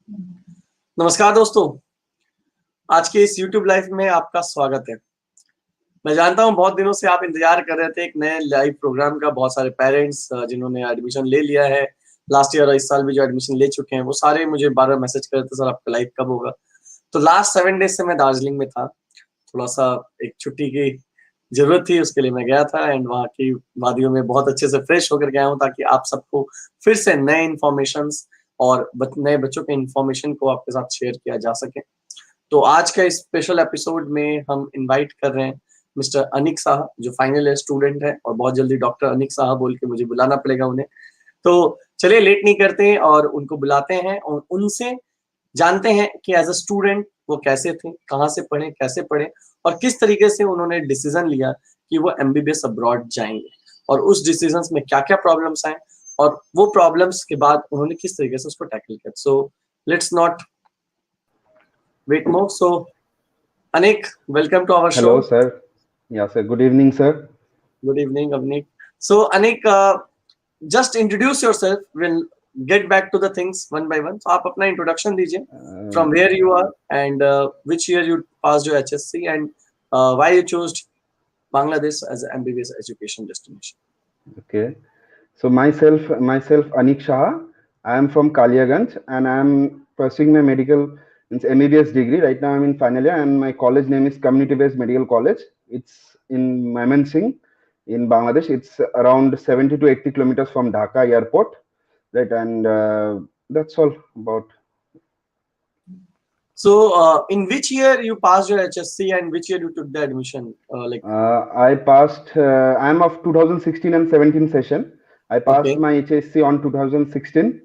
नमस्कार दोस्तों, आज के इस YouTube लाइव में आपका स्वागत है। मैं जानता हूँ बहुत दिनों से आप इंतजार कर रहे थे एक नए लाइव प्रोग्राम का। बहुत सारे पेरेंट्स जिन्होंने एडमिशन ले लिया है लास्ट ईयर और इस साल भी जो एडमिशन ले चुके हैं, वो सारे मुझे बार-बार मैसेज कर रहे थे, सर आपका लाइव कब होगा? तो लास्ट 7 डेज़ से मैं दार्जिलिंग में था। थोड़ा-सा एक छुट्टी की ज़रूरत थी, उसके लिए मैं गया था एंड वहाँ की वादियों में बहुत अच्छे से फ्रेश होकर के आया हूँ ताकि आप सबको फिर से नए इन्फॉर्मेशंस और नए बच्चों के इन्फॉर्मेशन को आपके साथ शेयर किया जा सके। तो आज का इस स्पेशल एपिसोड में हम इनवाइट कर रहे हैं मिस्टर अनिक शाह, जो फाइनल ईयर स्टूडेंट है और बहुत जल्दी डॉक्टर अनिक शाह बोल के मुझे बुलाना पड़ेगा उन्हें। तो चलिए लेट नहीं करते हैं और उनको बुलाते हैं और उनसे जानते हैं कि एज अ स्टूडेंट वो कैसे थे, कहाँ से पढ़े, कैसे पढ़े और किस तरीके से उन्होंने डिसीजन लिया कि वो एमबीबीएस अब्रॉड जाएंगे और उस डिसीजंस में क्या-क्या प्रॉब्लम्स आए और वो प्रॉब्लम्स के बाद उन्होंने किस तरीके से उसको टैकल किया। So let's not wait more. So Anik, welcome to our show. Hello, sir. Yeah, sir. Good evening, sir. Good evening, Anik. So, Anik, just introduce yourself. We'll get back to the things one by one. So, आप अपना introduction दीजिए. From where you are and which year you passed your HSC and why you chose Bangladesh as an MBBS education destination. Okay. So myself, Anik Shaha. I am from Kaliaganj, and I am pursuing my medical MBBS degree. Right now, I'm in final year, and my college name is Community-Based Medical College. It's in Mymensing in Bangladesh. It's around 70 to 80 kilometers from Dhaka airport, right? And that's all about. So, in which year you passed your HSC and which year you took the admission? I passed. I'm of 2016 and 17 session. I passed my HSC on 2016,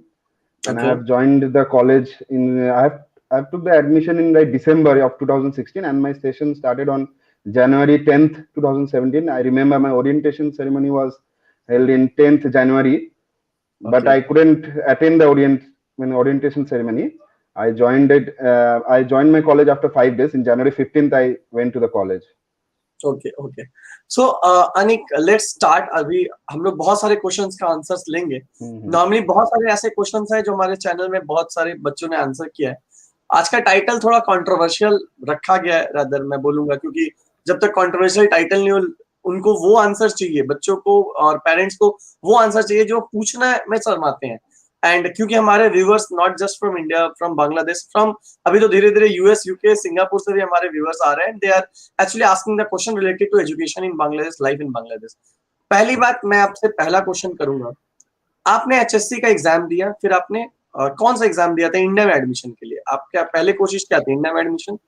and I have joined the college in. I've took the admission in like December of 2016, and my session started on January 10th, 2017. I remember my orientation ceremony was held in 10th January, but I couldn't attend the orientation ceremony. I joined it. I joined my college after 5 days. In January 15th, I went to the college. Okay okay so Anik, let's start. अभी हम लोग बहुत सारे questions का answers लेंगे। Normally बहुत सारे ऐसे क्वेश्चंस हैं जो हमारे चैनल में बहुत सारे बच्चों ने आंसर किया है। आज का टाइटल थोड़ा कंट्रोवर्शियल रखा गया है, रादर मैं बोलूंगा, क्योंकि जब तक कंट्रोवर्शियल टाइटल नहीं हो, उनको वो आंसर चाहिए, बच्चों को और पेरेंट्स को वो आंसर चाहिए जो पूछना में शर्माते हैं। एंड क्योंकि हमारे viewers not just from India, from Bangladesh, from अभी तो धीरे धीरे यूएस, यूके, सिंगापुर से भी हमारे व्यूअर्स आ रहे हैं। They are actually asking the question related to education in Bangladesh, life in Bangladesh. पहली बात, मैं आपसे पहला क्वेश्चन करूंगा, आपने एचएससी का एग्जाम दिया, फिर आपने कौन सा एग्जाम दिया था इंडिया में एडमिशन के लिए? आप क्या पहले कोशिश क्या थी इंडिया में एडमिशन?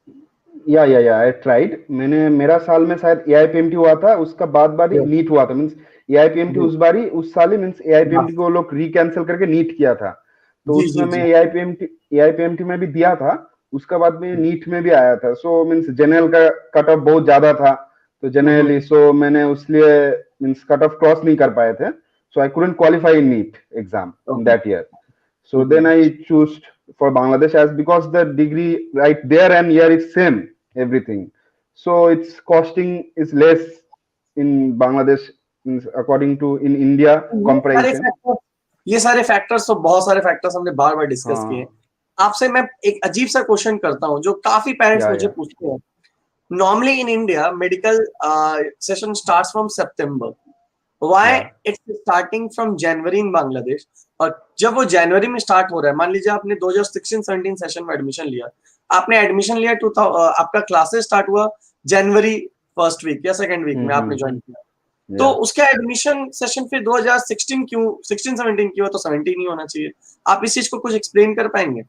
या आई ट्राइड। मेरा साल में शायद एआईपीएमटी हुआ था, उसका बाद नीट हुआ था। मींस एआईपीएमटी उस साल ही मींस एआईपीएमटी को लोग रीकैंसिल करके नीट किया था, तो उसमें मैं एआईपीएमटी में भी दिया था। उसका बाद में नीट में भी आया था। सो मींस जनरल का कट ऑफ बहुत ज्यादा था, तो जनरली सो मैंने उसलिए मींस कट ऑफ क्रॉस नहीं कर पाए थे। So I couldn't qualify in NEET exam in that year. So then I chose for Bangladesh as because the degree right there and here is same everything. So its costing is less in Bangladesh according to in India comparison. ये सारे factors तो बहुत सारे factors हमने बार बार discuss किए। आपसे मैं एक अजीब सा क्वेश्चन करता हूँ जो काफी पेरेंट्स मुझे पूछते हैं। Normally in India medical session starts from September, why it's starting from January in Bangladesh? और जब वो जनवरी में स्टार्ट हो रहा है, मान लीजिए आपने 2016-17 सेशन में एडमिशन लिया, आपने एडमिशन लिया आपका क्लासेस स्टार्ट हुआ जनवरी फर्स्ट वीक या सेकंड वीक में आपने ज्वाइन किया, तो उसका एडमिशन सेशन फिर 2016 क्यों, 16-17 क्यों, तो 17 ही होना चाहिए? आप इस चीज को कुछ एक्सप्लेन कर पाएंगे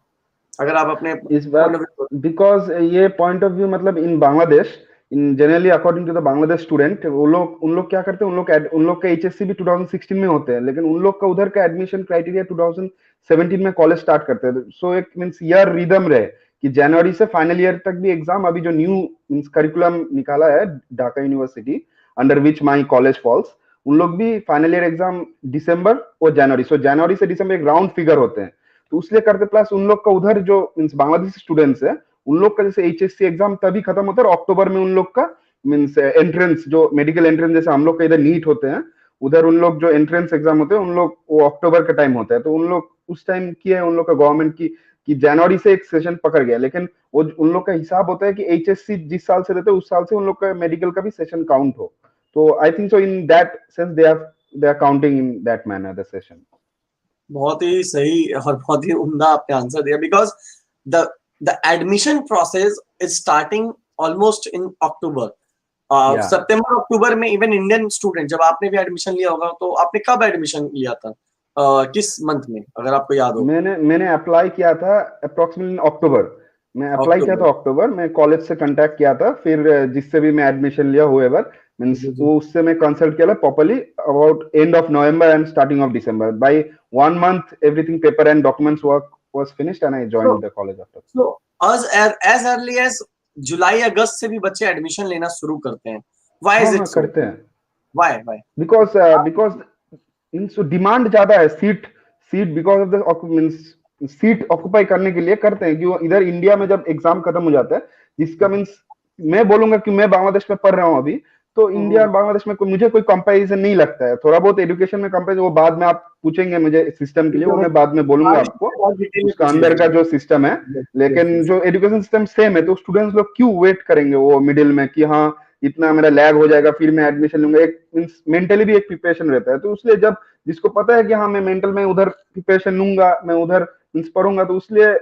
अगर आप अपने इस बार? बिकॉज ये पॉइंट ऑफ व्यू मतलब in Bangladesh in generally according to the Bangladesh student, उन लोग क्या करते हैं, उन लोग का एचएससी भी 2016 में होते हैं, लेकिन उन लोग का उधर का एडमिशन क्राइटेरिया 2017 में कॉलेज स्टार्ट करते हैं। सो एक मींस ईयर रिदम रहे कि जनवरी से फाइनल ईयर तक भी एग्जाम, अभी जो न्यू मींस करिकुलम निकाला है Dhaka university under which my college falls, उन लोग भी फाइनल ईयर एग्जाम दिसंबर और जनवरी, सो जनवरी से दिसंबर एक राउंड फिगर होते हैं, तो उसलिए करते। प्लस उन लोग का उधर जो मींस बांग्लादेशी स्टूडेंट्स है, उन लोग का जैसे एचएससी एग्जाम तभी खत्म होता है और अक्टूबर में उन लोग का मींस एंट्रेंस, जो मेडिकल एंट्रेंस जैसे हम लोग का इधर नीट होते हैं, उधर उन लोग जो एंट्रेंस एग्जाम होते हैं उन लोग वो अक्टूबर का टाइम होता है, तो उन लोग उस टाइम किया है उन लोग का गवर्नमेंट की कि जनवरी से एक सेशन पकड़ गया, लेकिन वो उन लोग का हिसाब होता है कि एचएससी जिस साल से देते हैं उस साल से उन लोग का मेडिकल का भी सेशन काउंट हो। तो I think so in that sense they are counting in that manner the session. बहुत ही सही और बहुत ही उम्दा आपने आंसर दिया, because the the admission process is starting almost in October, सितंबर अक्टूबर में। इवन इंडियन स्टूडेंट, जब आपने भी एडमिशन लिया होगा, तो आपने कब एडमिशन लिया था, किस मंथ में, अगर आपको याद हो? मैंने अप्लाई किया था अप्रोक्सीमेटली अक्टूबर। मैं अप्लाई किया था अक्टूबर। अक्टूबर में, कॉलेज से कांटेक्ट किया था, फिर जिससे भी मैं एडमिशन लिया हुएवर मींस जी, जी। वो उससे मैं कंसल्ट किया properly about end of November and starting of December. By 1 month everything paper and documents work was finished and I joined the college after. So, as early as जुलाई अगस्त से भी बच्चे admission लेना शुरू करते हैं। Why is हाँ it so? करते हैं। Why? बिकॉज मीन्स डिमांड ज्यादा है, seat seat because of the means seat occupy करने के लिए करते हैं। क्यों इधर इंडिया में जब एग्जाम खत्म हो जाता है, जिसका मीन्स मैं बोलूंगा कि मैं बांग्लादेश में पढ़ रहा हूँ अभी, तो इंडिया और बांग्लादेश में मुझे कोई कंपैरिजन नहीं लगता है। थोड़ा बहुत एजुकेशन में कंपैरिजन वो बाद में आप पूछेंगे मुझे सिस्टम के लिए, वो मैं बाद में बोलूंगा आपको बहुत डिटेल में उसका अंदर का जो सिस्टम है। लेकिन जो एजुकेशन सिस्टम सेम है, तो स्टूडेंट्स लोग क्यों वेट करेंगे वो मिडिल में कि हाँ इतना मेरा लैग हो जाएगा फिर मैं एडमिशन लूंगा। एक मीन्स मेंटली भी एक प्रिपरेशन रहता है, तो इसलिए जब जिसको पता है कि हाँ मैं मेंटल में उधर प्रिपरेशन लूंगा, मैं उधर मीन्स पढ़ूंगा, तो इसलिए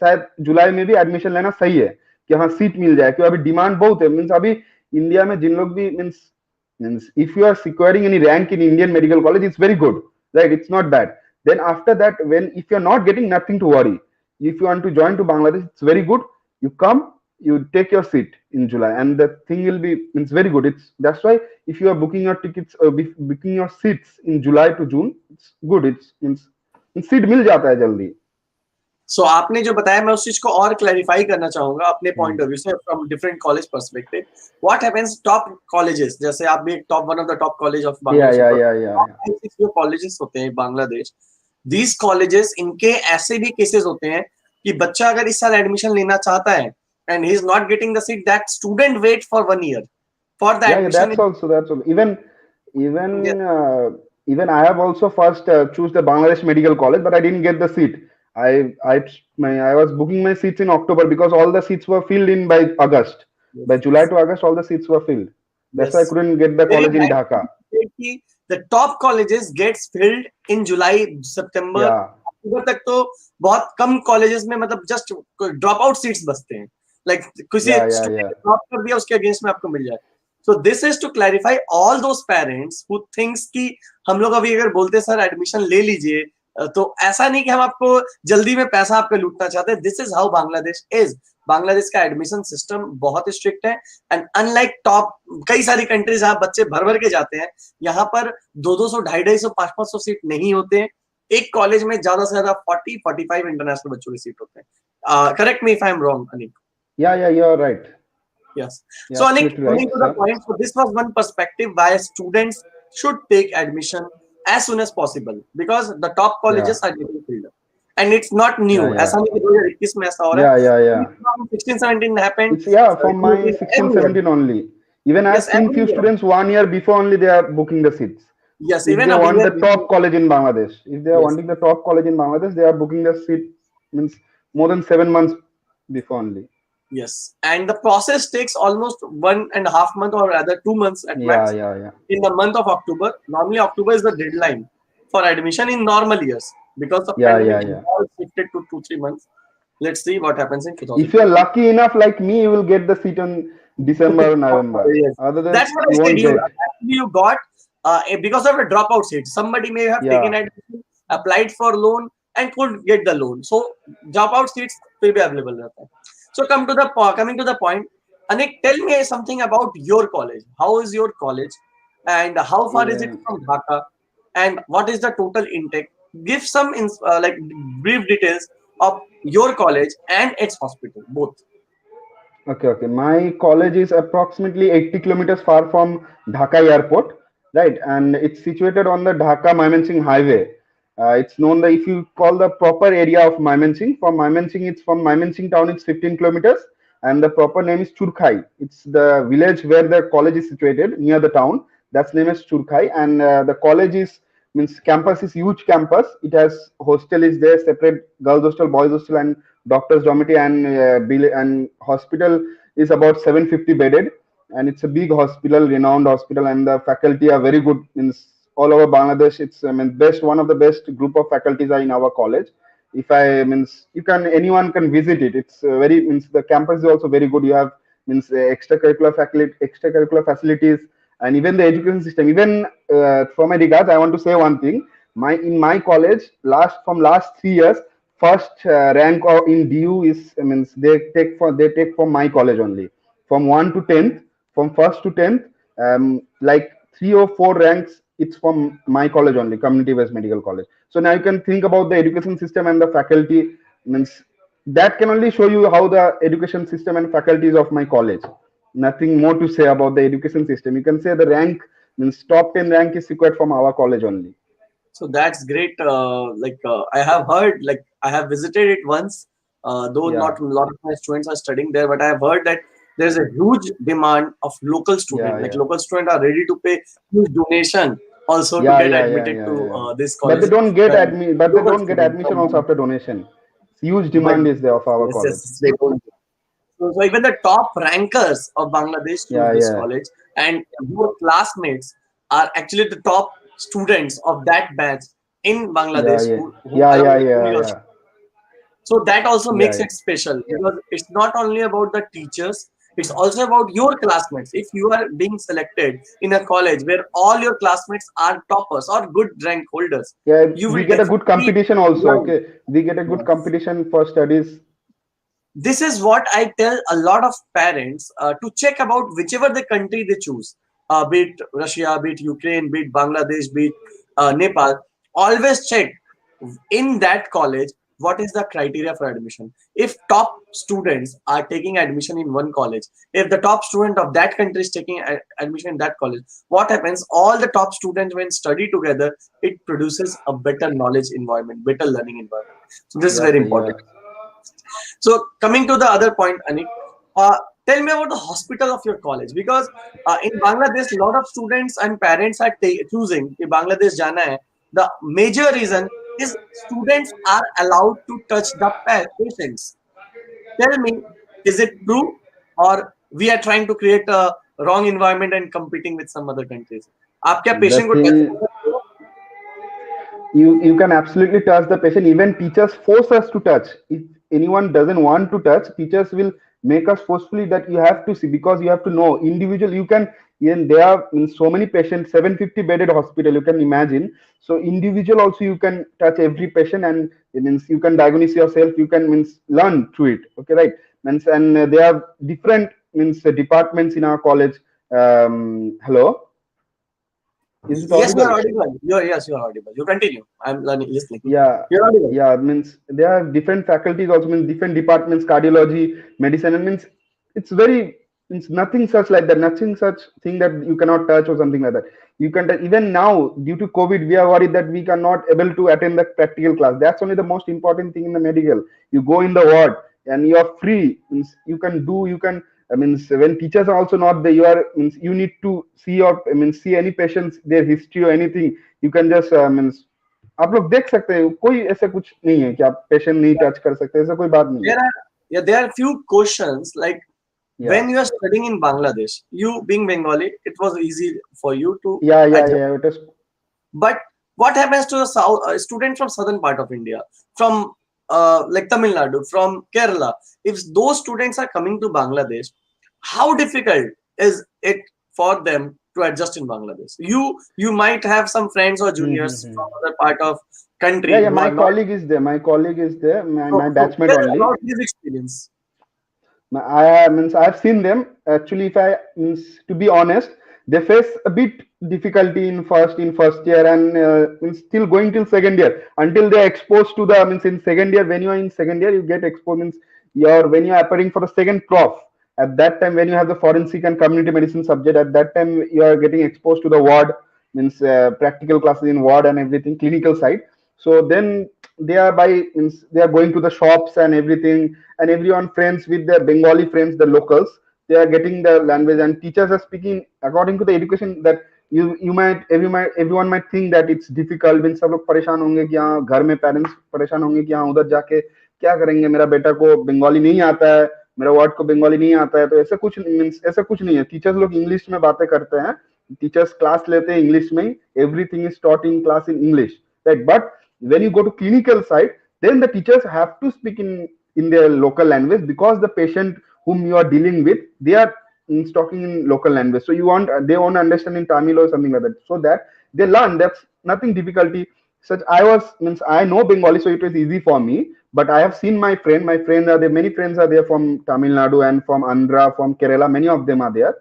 शायद जुलाई में भी एडमिशन लेना सही है कि हाँ सीट मिल जाए। क्योंकि अभी डिमांड बहुत है। मीन्स अभी इंडिया में जिन लोग भी means means if you are securing any rank in Indian medical college it's very good, right, it's not bad. Then after that when if you are not getting nothing to worry, if you want to join to Bangladesh, it's very good. You come, you take your seat in July, and the thing will be it's very good. That's why if you are booking your tickets, booking your seats in July to June, it's good. It's seat मिल जाता है जल्दी। So, आपने जो बताया मैं उस चीज को और क्लैरिफाई करना चाहूंगा अपने पॉइंट ऑफ व्यू से, from different college perspective. What happens top colleges, जैसे आप भी top one of the top college of Bangladesh, जो कॉलेजेस होते हैं बांग्लादेश, दीज कॉलेजेस, इनके ऐसे भी केसेस होते हैं कि बच्चा अगर इस साल एडमिशन लेना चाहता है and he is not getting the seat, that student wait for 1 year for the admission. That's also even I have also first choose the Bangladesh Medical College, but I didn't get the seat. I was booking my seats in October because all the seats were filled in by August. Yes. By July to August, all the seats were filled. That's why I couldn't get the college in Dhaka. The top colleges gets filled in July, September, अक्टूबर तक तो बहुत कम colleges में मतलब just drop out seats बचते हैं। Like किसी student drop कर दिया, उसके अगेंस्ट में आपको मिल जाए। So this is to clarify all those parents who thinks कि हम लोग अभी अगर बोलते सर एडमिशन ले लीजिए, तो ऐसा नहीं कि हम आपको जल्दी में पैसा आपका लूटना चाहते हैं। This is how Bangladesh is. Bangladesh का एडमिशन सिस्टम बहुत स्ट्रिक्ट है, एंड अनलाइक टॉप कई सारी कंट्रीज जहां बच्चे भर भर के जाते हैं, यहाँ पर 200, 250, 500 सीट नहीं होते हैं। एक कॉलेज में ज्यादा से ज्यादा 40-45 इंटरनेशनल बच्चों की सीट होते हैं। Correct me if I am wrong, Anik. Yeah, you are right. Yes. So Anik, coming to the point, so this was one perspective why students should take admission as soon as possible because the top colleges are getting filled up. And it's not new. ऐसा नहीं कि 2021 में ऐसा हो रहा है। Yeah. 16-17 happened. It's from my 16-17 only. Even I've seen few students 1 year before only they are booking the seats. Yes, if they want the top college in Bangladesh. If they are wanting the top college in Bangladesh, they are booking the seat means more than 7 months before only. Yes, and the process takes almost 1.5 months or rather 2 months at max. In the month of October, normally October is the deadline for admission in normal years because of pandemic all shifted to 2-3 months. Let's see what happens in 2000. If you are lucky enough like me, you will get the seat in December or November. Other than that's what I said. Actually, you got because of a dropout seat. Somebody may have taken admission, applied for loan, and could get the loan. So dropout seats will be available. So coming to the point, Anik, tell me something about your college. How is your college, and how far is it from Dhaka, and what is the total intake? Give some like brief details of your college and its hospital, both. Okay. My college is approximately 80 kilometers far from Dhaka airport, right? And it's situated on the Dhaka-Mymensing highway. It's known that if you call the proper area of Mymensing, from Mymensing town, it's 15 kilometers, and the proper name is Churkhai. It's the village where the college is situated near the town. That's name is Churkhai, and the college is means campus is huge campus. It has hostel is there, separate girls hostel, boys hostel, and doctors dormitory, and and hospital is about 750 bedded, and it's a big hospital, renowned hospital, and the faculty are very good. Means all over Bangladesh, it's, I mean, best, one of the best group of faculties are in our college. If I means you can, anyone can visit it. It's very, means the campus is also very good. You have, means extracurricular facilities, and even the education system. Even for my regards, I want to say one thing. My, in my college, last 3 years, first rank in DU is, means they take from my college only, from 1 to 10th, from first to 10th, like 3 or 4 ranks, it's from my college only, community based medical college. So now you can think about the education system and the faculty. Means that can only show you how the education system and faculties of my college. Nothing more to say about the education system. You can say the rank, means top 10 rank is secured from our college only. So that's great. I have heard, like I have visited it once, though Yeah. not a lot of my students are studying there, but I have heard that there's a huge demand of local students. Yeah, Like yeah. local students are ready to pay huge donation also to Yeah, get yeah, yeah, admitted yeah, to yeah. this But college. they don't get Well, admi but they local don't get students admission from also Bangla. after donation. Huge But demand is there of our yes, college. yes, they don't. So even the top rankers of Bangladesh choose Yeah, this yeah. college, and your classmates are actually the top students of that batch in Yeah, Bangladesh yeah. who Yeah, are yeah, in yeah, your. yeah. So that also Yeah, makes yeah. it special because it's not only about the teachers, it's also about your classmates. If you are being selected in a college where all your classmates are toppers or good rank holders, Yeah, you we will get a good definitely competition also. learn. Okay. We get a good Yes. competition for studies. This is what I tell a lot of parents to check about whichever the country they choose, be it Russia, be it Ukraine, be it Bangladesh, be it Nepal. Always check in that college what is the criteria for admission. If top students are taking admission in one college, if the top student of that country is taking admission in that college, what happens? All the top students when study together, it produces a better knowledge environment, better learning environment. So this is Yeah, very sir, important. yeah. So coming to the other point, Anik, tell me about the hospital of your college because in Bangladesh, a lot of students and parents are choosing कि Bangladesh जाना है. The major reason is students are allowed to touch the patients. Tell me, is it true or we are trying to create a wrong environment and competing with some other countries? आप क्या The patient को touch thing, कर सकते हो? you can absolutely touch the patient. Even teachers force us to touch. If anyone doesn't want to touch, teachers will make us forcefully that you have to see, because you have to know individual. You can, even there are in so many patients, 750 bedded hospital, you can imagine. So individual also you can touch every patient, and it means you can diagnose yourself, you can, means, learn through it. Okay, right? Means, and there are different, means, departments in our college. Hello, is it Yes, you are audible? audible. Yes, you are audible. You continue. I'm learning, listening. Yeah, You're audible. yeah, means there are different faculties also, means different departments, cardiology, medicine, and means it's very, means nothing such like that, nothing such thing that you cannot touch or something like that. You can touch. Even now, due to COVID, we are worried that we cannot able to attend the practical class. That's only the most important thing in the medical. You go in the ward and you are free. Means you can do, you can. I mean, when teachers are also not there, you are, means you need to see, or I mean, see any patients, their history or anything. You can just means आप लोग देख सकते हैं, कोई ऐसा कुछ नहीं है कि आप पेशेंट नहीं टच कर सकते, ऐसा कोई बात नहीं है. There are, yeah, there are few questions like Yeah, when you are studying in Bangladesh, you being Bengali, it was easy for you to yeah, yeah, adjust. yeah, it is. But what happens to the south student from southern part of India, from like Tamil Nadu, from Kerala? If those students are coming to Bangladesh, how difficult is it for them to adjust in Bangladesh? You might have some friends or juniors from other part of Yeah, country yeah, who my are not. colleague is there, my colleague is there, my So batchmate tell us only. about his experience. I means I've seen them actually. If I, means, to be honest, they face a bit difficulty in first year, and means still going till second year until they are exposed to the, means, in second year. When you are in second year, you get exposed, means you're, when you are appearing for the second prof. At that time, when you have the forensic and community medicine subject, at that time you are getting exposed to the ward, means practical classes in ward and everything, clinical side. So then they are by, means they are going to the shops and everything, and everyone friends with their Bengali friends, the locals. They are getting the language, and teachers are speaking according to the education that everyone might think that it's difficult. Means सब लोग परेशान होंगे कि हाँ घर में parents परेशान होंगे कि हाँ उधर जाके क्या करेंगे, मेरा बेटा को बंगाली नहीं आता है, मेरा वर्ड को बंगाली नहीं आता है। तो ऐसा कुछ मीन्स ऐसा कुछ नहीं है। टीचर्स लोग इंग्लिश में बातें करते हैं, टीचर्स क्लास लेते हैं इंग्लिश में ही, everything is taught in class in English, right. But when you go to clinical side, then the teachers have to speak in their local language, because the patient whom you are dealing with, they are talking in local language, so you want they won't understand in Tamil or something like that, so that they learn. That's nothing difficulty. Such I was means I know Bengali, so it was easy for me. But I have seen my friends are there, many friends are there from Tamil Nadu and from Andhra, from Kerala, many of them are there.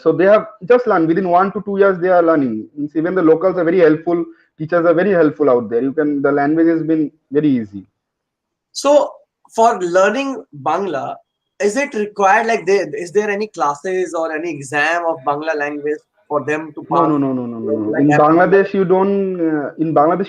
So they have just learned within 1 to 2 years. They are learning. Means even the locals are very helpful. Teachers are very helpful out there. The language has been very easy. So for learning Bangla, is it required, like is there any classes or any exam of Bangla language for them to No, pass? no, no, no, no, no, no. Like In FMGE? Bangladesh,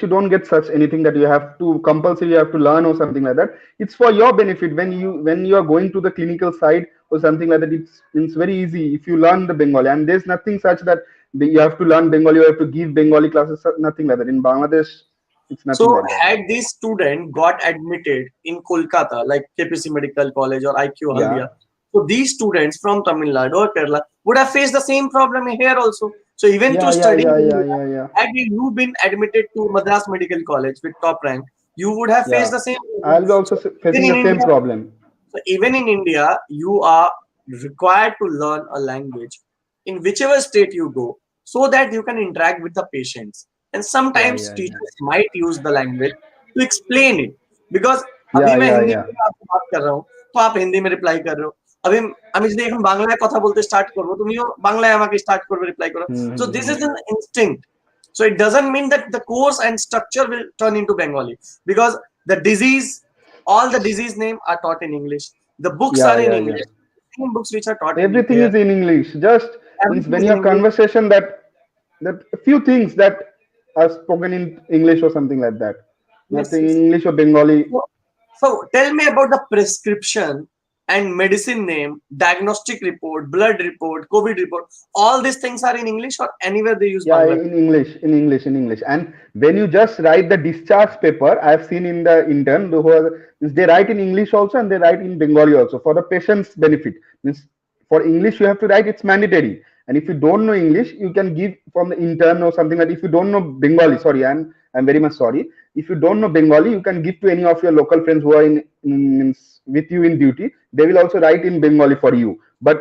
you don't get such anything that you have to compulsory, you have to learn or something like that. It's for your benefit. When you are going to the clinical side or something like that, it's very easy if you learn the Bengali. And there's nothing such that you have to learn Bengali or you have to give Bengali classes. Nothing like that. In Bangladesh, it's nothing So like that. had this student got admitted in Kolkata, like KPC Medical College or IQ Yeah. Haldia, so these students from Tamil Nadu or Kerala would have faced the same problem here also. So even to Yeah, yeah, study in yeah, yeah, India, yeah, yeah. had you been admitted to Madras Medical College with top rank, you would have faced Yeah. the same problem. I'll be also So even facing in the same India, problem. so even in India, you are required to learn a language in whichever state you go, so that you can interact with the patients. And Yeah, sometimes yeah, yeah. teachers might use the language to explain it. Because अभी Yeah, मैं yeah, Hindi yeah. में आपसे बात कर रहा हूँ, तो आप हिंदी में रिप्लाई कर रहे हो। अभी আমি যদি এখন বাংলায় কথা বলতে স্টার্ট করব, তুমিও বাংলায় আমাকে স্টার্ট করবে রিপ্লাই করো। So this is an instinct. So it doesn't mean that the course and structure will turn into Bengali, because the disease, all the disease name are taught in English. The books Yeah, are in yeah, yeah. English. Same books which are taught in Everything here. is in English. Just means Everything when is you in have English. conversation that a few things that are spoken in English or something like that. Yes, Nothing in yes. English or Bengali. So, so tell me about the prescription and medicine name, diagnostic report, blood report, COVID report. All these things are in English, or anywhere they use Yeah, Bangla? in English. And when you just write the discharge paper, I've seen in the intern they write in English also and they write in Bengali also for the patient's benefit. Means for English you have to write, it's mandatory. And if you don't know English, you can give from the intern or something like. If you don't know Bengali, sorry, I'm very much sorry. If you don't know Bengali, you can give to any of your local friends who are with you in duty. They will also write in Bengali for you. But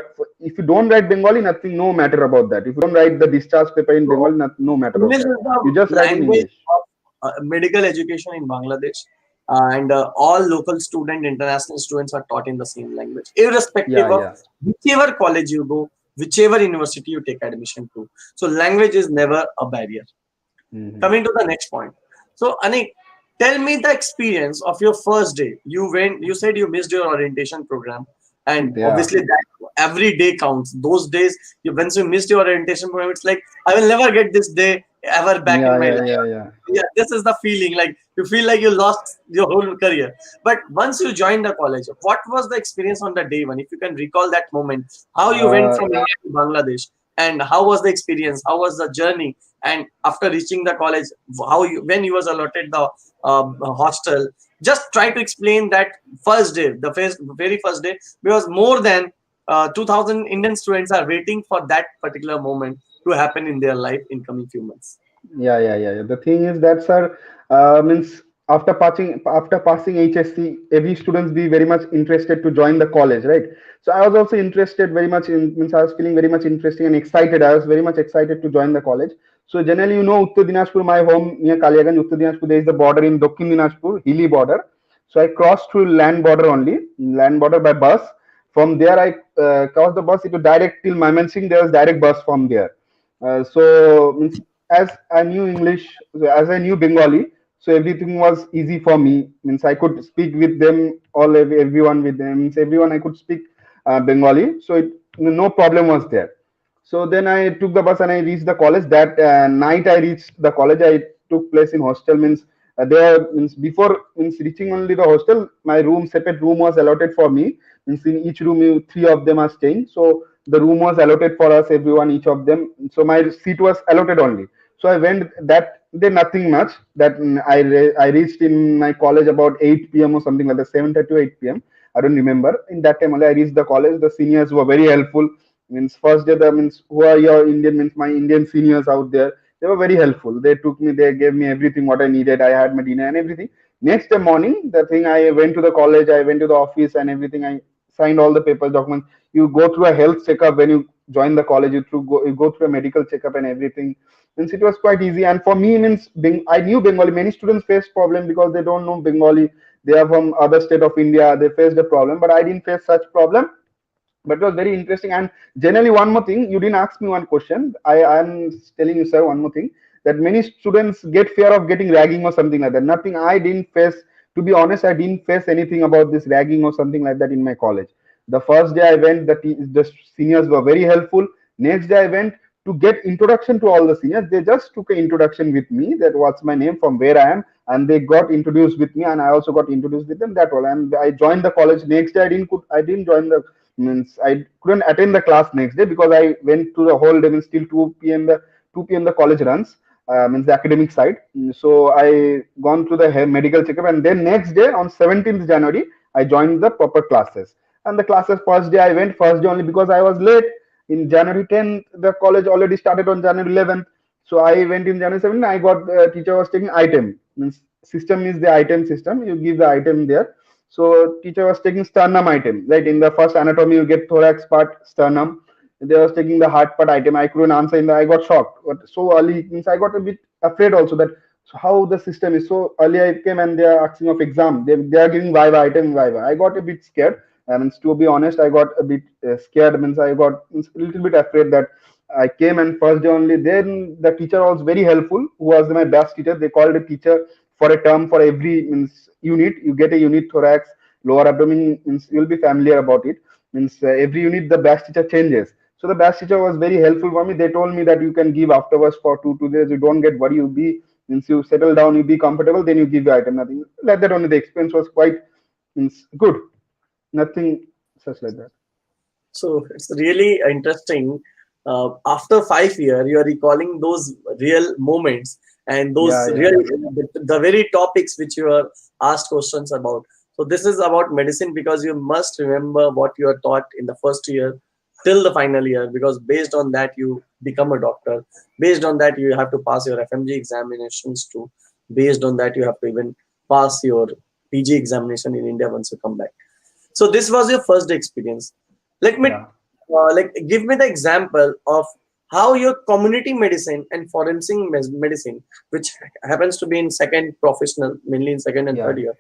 if you don't write Bengali, nothing, no matter about that. If you don't write the discharge paper in So, Bengali, no matter of English that. is You the just write in language English. of medical education in Bangladesh, and all local student, international students are taught in the same language, Yeah, irrespective of yeah. whichever college you go, whichever university you take admission to. So language is never a barrier. Coming to the next point. So Anik, tell me the experience of your first day. You said you missed your orientation program, and Yeah. obviously that every day counts. Those days, once you missed your orientation program, it's like I will never get this day ever back in Yeah, my yeah, life. yeah, yeah. Yeah, this is the feeling. Like you feel like you lost your whole career. But once you joined the college, what was the experience on the day one? If you can recall that moment, how you went Uh, from India to Bangladesh, and how was the experience? How was the journey? And after reaching the college, how you, when you was allotted the hostel, just try to explain that first day, the very first day, because more than 2000 Indian students are waiting for that particular moment to happen in their life in coming few months. yeah. The thing is that, sir, means after passing HSC, every students be very much interested to join the college, right? So I was also interested very much in, means I was feeling very much interesting and excited. I was very much excited to join the college. So generally, Uttar Dinajpur, my home near Kaliaganj, Uttar Dinajpur, there is the border in Dokkin Dinajpur, hilly border. So I crossed through land border only, land border by bus. From there, I crossed the bus. It was direct till Mymensing. There was direct bus from there. So means as I knew English, as I knew Bengali, so everything was easy for me. Means I could speak with them, everyone with them. Means everyone I could speak Bengali, so no problem was there. So then I took the bus and I reached the college. That night I reached the college. I took place in hostel. Means there means before means reaching only the hostel, my room separate room was allotted for me. Means in each room, three of them are staying. So the room was allotted for us, everyone, each of them. So my seat was allotted only. So I went that day, nothing much. That I reached in my college about 8 p.m. or something like that, 7:30 to 8 p.m. I don't remember. In that time only I reached the college. The seniors were very helpful. Means first day, the means who are your Indian, means my Indian seniors out there. They were very helpful. They took me, they gave me everything what I needed. I had my dinner and everything. Next day morning, the thing, I went to the college, I went to the office and everything. I signed all the papers, documents. You go through a health checkup when you join the college. You go through a medical checkup and everything. Means it was quite easy. And for me, means I knew Bengali. Many students face problem because they don't know Bengali. They are from other state of India. They face the problem, but I didn't face such problem. But it was very interesting. And generally, one more thing, you didn't ask me one question. I am telling you, sir, one more thing, that many students get fear of getting ragging or something like that. Nothing, I didn't face, to be honest, I didn't face anything about this ragging or something like that in my college. The first day I went, the seniors were very helpful. Next day I went to get introduction to all the seniors. They just took an introduction with me, that what's my name, from where I am, and they got introduced with me, and I also got introduced with them. That all. And I joined the college. Next day I didn't join the, means I couldn't attend the class next day because I went to the whole day, means till 2 p.m. the 2 p.m. the college runs, means the academic side. So I gone to the medical checkup, and then next day on 17th January I joined the proper classes. And the classes, first day I went, first day only, because I was late. In January 10th the college already started on January 11th. So I went in January 7th. I got, teacher was taking item, means system is the item system, you give the item there. So teacher was taking sternum item, right? In the first anatomy, you get thorax part, sternum. They was taking the heart part item. I couldn't answer. I got shocked. But so early, means I got a bit afraid also, that so how the system is. So early I came and they are asking of exam. They are giving viva item, viva. I got a bit scared. Means to be honest, I got a bit scared. Means I got, means, a little bit afraid. That I came, and first day only. Then the teacher was very helpful. Who was my best teacher? They called a teacher for a term for every, means unit. You get a unit, thorax, lower abdomen, means you'll be familiar about it. Means every unit the best teacher changes. So the best teacher was very helpful for me. They told me that you can give afterwards for 2 days. You don't get worry. You be, means you settle down. You be comfortable. Then you give the item. Nothing like that. Only the experience was quite, means good. Nothing such like that. So it's really interesting. After 5 years, you are recalling those real moments and those Yeah, yeah, real, yeah. the very topics which you are asked questions about. So this is about medicine, because you must remember what you are taught in the first year till the final year, because based on that you become a doctor. Based on that you have to pass your FMG examinations too. Based on that you have to even pass your PG examination in India once you come back. So this was your first experience. Let me Yeah. give me the example of how your community medicine and forensic medicine, which happens to be in second professional, mainly in second and third Yeah. year.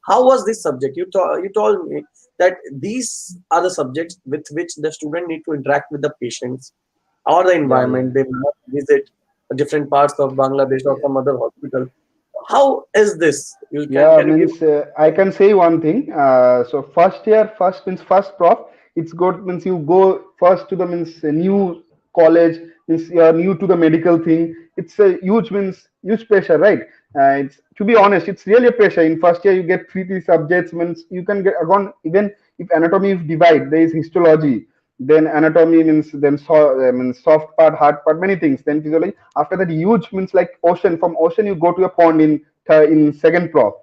How was this subject? You told me that these are the subjects with which the student need to interact with the patients or the Yeah. Yeah. environment. They must visit different parts of Bangladesh or some other hospital. How is this? You Yeah, can you give? means I can say one thing. So first year, first means first prof. It's good, means you go first to the, means new college, means you are new to the medical thing. It's a huge, means huge pressure, right? It's, to be honest, it's really a pressure. In first year, you get three subjects. Means you can get again, even if anatomy is divide, there is histology. Then anatomy, means then means soft part, hard part, many things. Then physiology. After that, huge, means like ocean. From ocean, you go to a pond in second prof.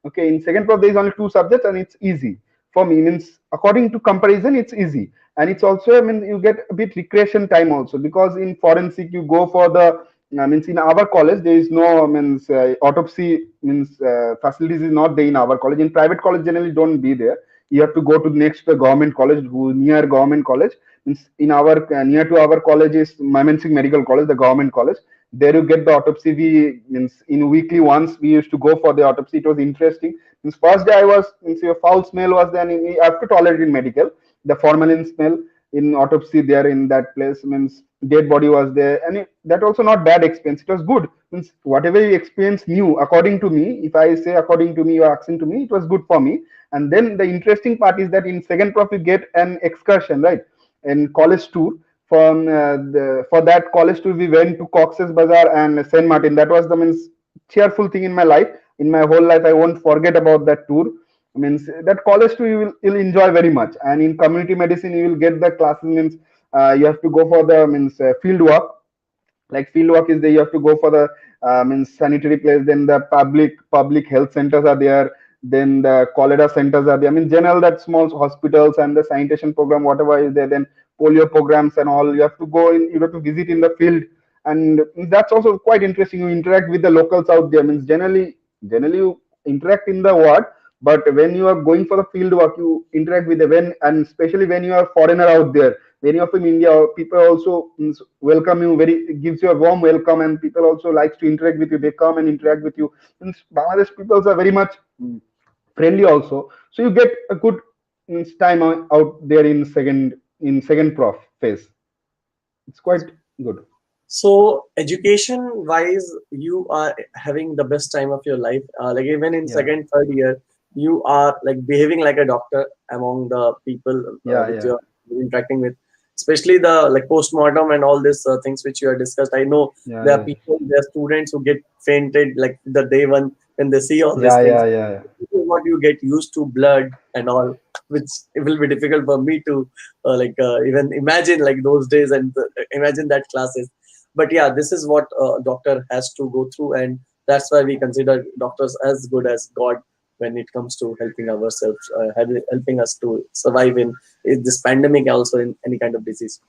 Okay, in second prof there is only two subjects and it's easy for me. Means according to comparison, it's easy. And it's also, I mean, you get a bit recreation time also, because in forensic you go for the, means in our college there is no, means autopsy, means facilities is not there in our college. In private college generally don't be there. You have to go to next to the government college, who near government college. Means in our near to our college is Mymensing Medical College, the government college. There you get the autopsy. We, means in weekly once we used to go for the autopsy. It was interesting. Means first day I was, means your foul smell was there, and we have to tolerate in medical the formalin smell in autopsy there in that place. Means dead body was there, and that also not bad experience. It was good. Means whatever you experience new, according to me, if I say according to me, you are asking to me, it was good for me. And then the interesting part is that in second prof you get an excursion, right, in college tour. From for that college tour we went to Cox's Bazar and Saint Martin. That was the, means cheerful thing in my life. In my whole life I won't forget about that tour. Means that college tour you'll enjoy very much. And in community medicine you will get the classes, means you have to go for the means field work. Like field work is there, you have to go for the means sanitary place, then the public health centers are there, then the cholera centers are there. I mean general that small hospitals and the sanitation program whatever is there, then polio programs and all, you have to go in, you have to visit in the field. And that's also quite interesting, you interact with the locals out there. Means generally you interact in the ward, but when you are going for the field work you interact with the when, and especially when you are foreigner out there, many of in India, people also welcome you very, it gives you a warm welcome, and people also likes to interact with you. They come and interact with you. Means Bangladesh people are very much friendly also. So you get a good time out there in second prof phase. It's quite good. So education wise, you are having the best time of your life. Like even in Yeah, second, third year, you are like behaving like a doctor among the people yeah, which yeah, you are interacting with, especially the like postmortem and all these things which you have discussed. I know yeah, there are yeah, people, there are students who get fainted like the day one when they see all these yeah, things. yeah, yeah, yeah. This is what you get used to, blood and all, which it will be difficult for me to even imagine like those days and imagine that classes. But yeah, this is what a doctor has to go through, and that's why we consider doctors as good as God when it comes to helping ourselves, helping us to survive in this pandemic, also in any kind of disease.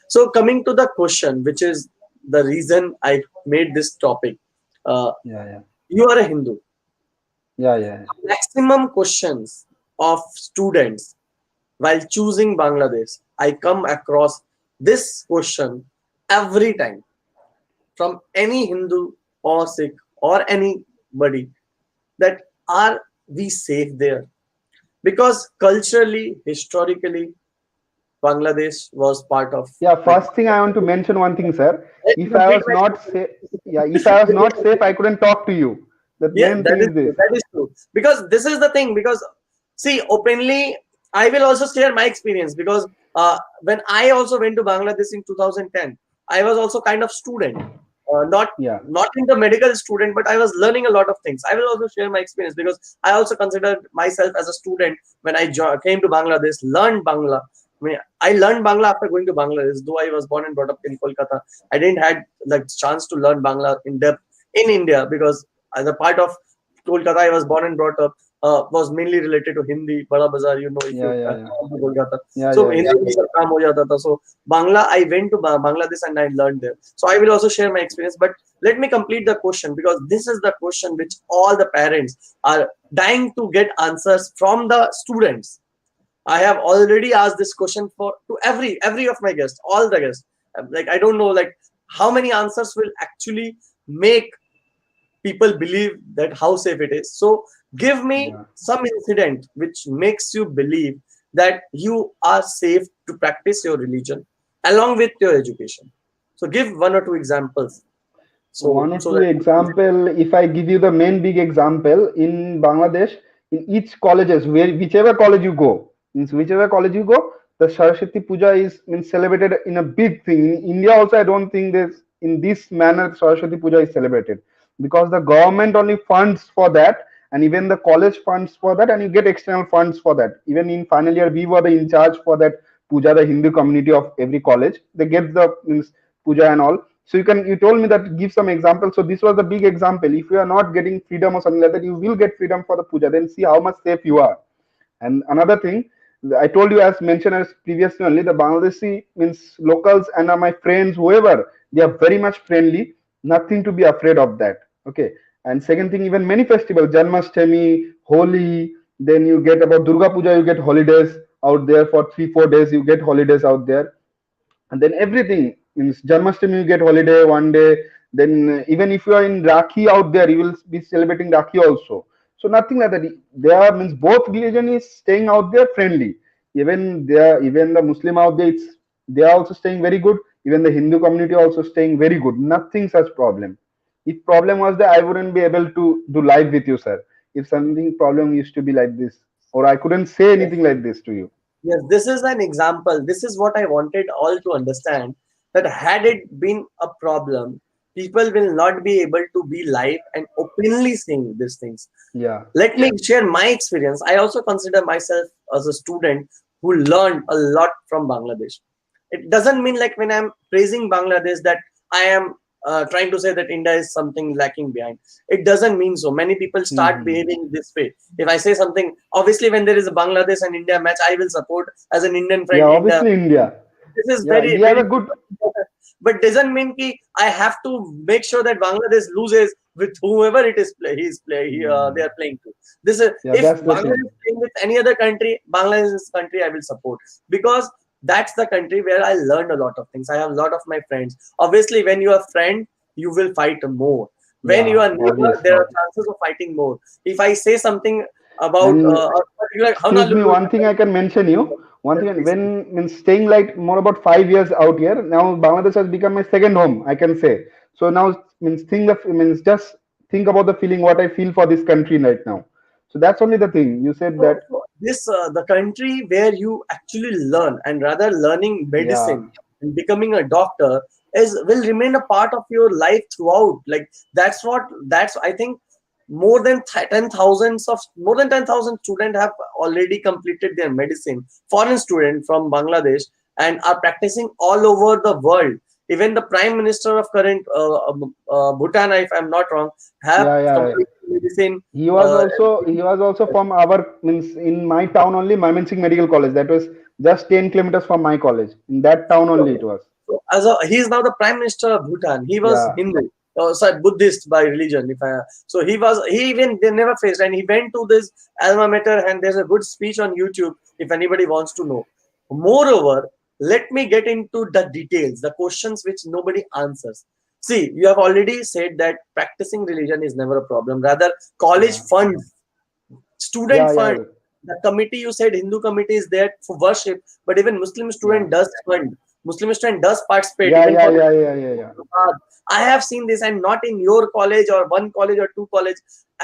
So coming to the question, which is the reason I made this topic, uh, Yeah, yeah, you are a Hindu. yeah, yeah, Maximum questions of students while choosing Bangladesh, I come across this question every time from any Hindu or Sikh or anybody, that are we safe there? Because culturally, historically, Bangladesh was part of yeah. like. First thing I want to mention one thing, sir. Let me If I complete was my not statement. safe, yeah, if I was not safe, I couldn't talk to you. The Yeah, main that thing is is true. this. That is true. Because this is the thing. Because see, openly, I will also share my experience. Because when I also went to Bangladesh in 2010, I was also kind of student, not Yeah, not in the medical student, but I was learning a lot of things. I will also share my experience because I also considered myself as a student when I came to Bangladesh, learned Bangla. I mean, I learned Bangla after going to Bangladesh. Though I was born and brought up in Kolkata, I didn't had the chance to learn Bangla in depth in India because as a part of Kolkata, I was born and brought up, was mainly related to Hindi, Bada Bazaar, you know, if yeah, you yeah, yeah, Kolkata. yeah, So yeah, Hindi yeah. mein sab kaam ho jata tha. So Bangla, I went to Bangladesh and I learned there. So I will also share my experience. But let me complete the question because this is the question which all the parents are dying to get answers from the students. I have already asked this question for to every of my guests, all the guests. Like I don't know, like how many answers will actually make people believe that how safe it is. So give me Yeah. some incident which makes you believe that you are safe to practice your religion along with your education. So give one or two examples. So One or so two that example, if I give you the main big example, in Bangladesh, in each colleges, whichever college you go, means whichever college you go, the Saraswati Puja is means celebrated in a big thing. In India also, I don't think this in this manner Saraswati Puja is celebrated, because the government only funds for that, and even the college funds for that, and you get external funds for that. Even in final year, we were the in charge for that puja, the Hindu community of every college. They get the means puja and all. So you told me that give some example. So this was the big example. If you are not getting freedom or something like that, you will get freedom for the puja. Then see how much safe you are. And another thing, I told you as mentioned as previously only, the Bangladeshi means locals and my friends, whoever, they are very much friendly. Nothing to be afraid of that. Okay. And second thing, even many festivals, Janmashtami, Holi, then you get about Durga Puja, you get holidays out there for 3 4 days. You get holidays out there, and then everything in Janmashtami you get holiday one day. Then even if you are in Rakhi out there, you will be celebrating Rakhi also. So nothing like that. There means both religion is staying out there friendly. Even the Muslim out there, they are also staying very good. Even the Hindu community also staying very good. Nothing such problem. If problem was there, I wouldn't be able to do live with you, sir. If something problem used to be like this, or I couldn't say anything like this to you. yes, this is an example. This is what I wanted all to understand, that had it been a problem, people will not be able to be live and openly saying these things. Yeah, Let me share my experience. I also consider myself as a student who learned a lot from Bangladesh. It doesn't mean like when I'm praising Bangladesh that I am trying to say that India is something lacking behind. It doesn't mean so. Many people start Hmm. behaving this way. If I say something, obviously when there is a Bangladesh and India match, I will support as an Indian Yeah, friend India. obviously India. This is Yeah, very, India has very a good. but doesn't mean ki I have to make sure that Bangladesh loses with whoever it is they Hmm. are playing to. This is Yeah, if that's the Bangladesh thing. is playing with any other country, Bangladesh is country I will support because that's the country where I learned a lot of things. I have a lot of my friends. Obviously, when you are friend, you will fight more. When you Yeah, are neighbor, there obviously. are chances of fighting more. If I say something about And a particular, how na excuse me, one thing I can mention you. One thing, please. when staying like more about 5 years out here, now Bangladesh has become my second home, I can say. So now means think of means just think about the feeling what I feel for this country right now. So that's only the thing. You said So, that, so this the country where you actually learn and rather learning yeah, medicine and becoming a doctor is will remain a part of your life throughout. Like that's I think more than 10,000 students have already completed their medicine. Foreign students from Bangladesh and are practicing all over the world. Even the prime minister of current Bhutan, if I'm not wrong, have yeah, yeah. completed medicine. He was also from our means in my town only, Mymensing Medical College. That was just 10 kilometers from my college. In that town only it was. So he is now the prime minister of Bhutan. He was Yeah. Hindu, sorry, Buddhist by religion. So he even they never faced, and he went to this alma mater, and there's a good speech on YouTube if anybody wants to know. Moreover, let me get into the details, the questions which nobody answers. See, you have already said that practicing religion is never a problem. Rather, college Yeah. funds, student Yeah, fund, yeah. the committee you said Hindu committee is there for worship, but even Muslim Yeah. student does fund. Muslim student does participate Yeah, even yeah, for yeah, yeah, yeah, yeah. I have seen this, and not in your college or one college or two college,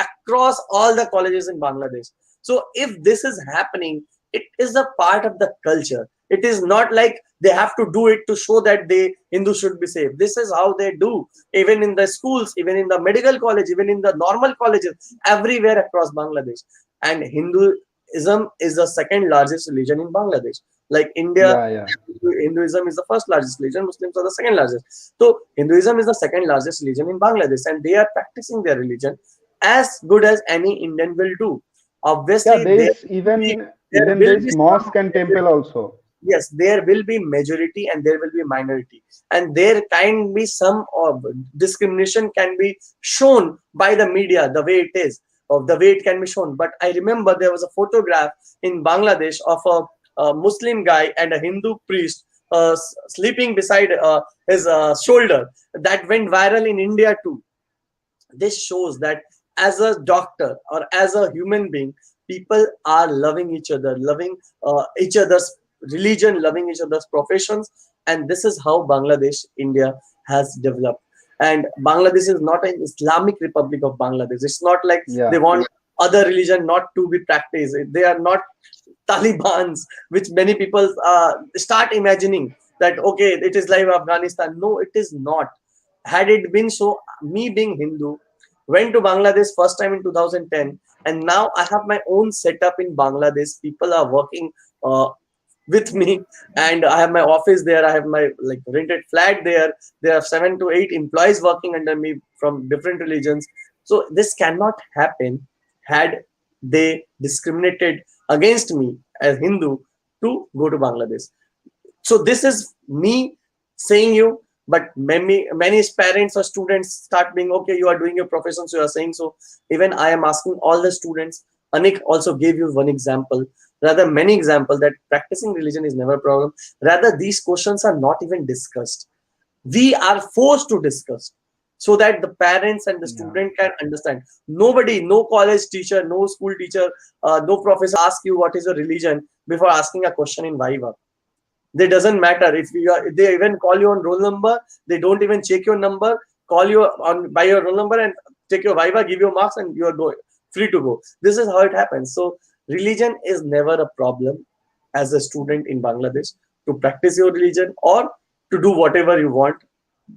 across all the colleges in Bangladesh. So if this is happening, it is a part of the culture. It is not like they have to do it to show that they Hindu should be safe. This is how they do, even in the schools, even in the medical college, even in the normal colleges, everywhere across Bangladesh. And Hinduism is the second largest religion in Bangladesh. Like India, Yeah, yeah. Hinduism is the first largest religion, Muslims are the second largest. So Hinduism is the second largest religion in Bangladesh, and they are practicing their religion as good as any Indian will do. Yeah, Obviously, there is even there even there will is be some mosque and temple majority. also. Yes, there will be majority and there will be minority, and there can be some discrimination can be shown by the media the way it is, or the way it can be shown. But I remember there was a photograph in Bangladesh of a Muslim guy and a Hindu priest sleeping beside his shoulder that went viral in India too. This shows that as a doctor or as a human being, people are loving each other, loving each other's religion, loving each other's professions, and this is how Bangladesh India has developed. And Bangladesh is not an Islamic Republic of Bangladesh. It's not like they Yeah. want other religion not to be practiced. They are not Taliban's, which many people start imagining that okay, it is like Afghanistan. No, it is not. Had it been so, me being Hindu, went to Bangladesh first time in 2010, and now I have my own setup in Bangladesh. People are working uh, with me, and I have my office there. I have my like rented flat there. There are 7 to 8 employees working under me from different religions. So this cannot happen had they discriminated against me as Hindu to go to Bangladesh. So this is me saying you, but many parents or students start being okay, you are doing your profession, so you are saying so. Even I am asking all the students. Anik also gave you one example, rather many examples, that practicing religion is never a problem. Rather, these questions are not even discussed. We are forced to discuss so that the parents and the Yeah. student can understand. Nobody, no college teacher, no school teacher, no professor ask you what is your religion before asking a question in viva. They doesn't matter if you are, they even call you on roll number, they don't even check your number, call you on by your roll number and take your viva, give your marks, and you are going free to go. This is how it happens. So religion is never a problem as a student in Bangladesh, to practice your religion or to do whatever you want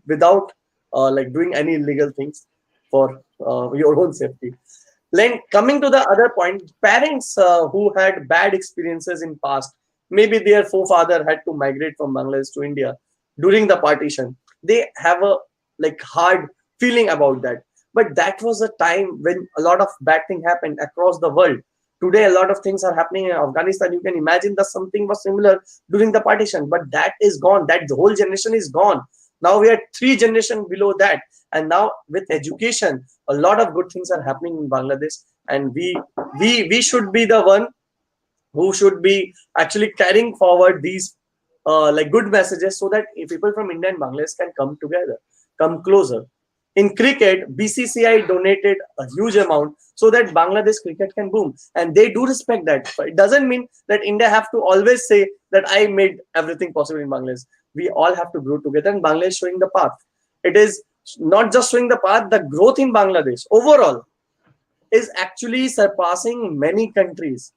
without like doing any illegal things for your own safety. Then coming to the other point, parents who had bad experiences in past, maybe their forefather had to migrate from Bangladesh to India during the partition. They have a like hard feeling about that. But that was a time when a lot of bad thing happened across the world. Today, a lot of things are happening in Afghanistan. You can imagine that something was similar during the partition, but that is gone. That the whole generation is gone. Now we are 3 generations below that, and now with education, a lot of good things are happening in Bangladesh, and we should be the one who should be actually carrying forward these like good messages, so that people from India and Bangladesh can come together, come closer. In cricket, BCCI donated a huge amount so that Bangladesh cricket can boom, and they do respect that. But it doesn't mean that India have to always say that I made everything possible in Bangladesh. We all have to grow together, and Bangladesh showing the path. It is not just showing the path; the growth in Bangladesh overall is actually surpassing many countries.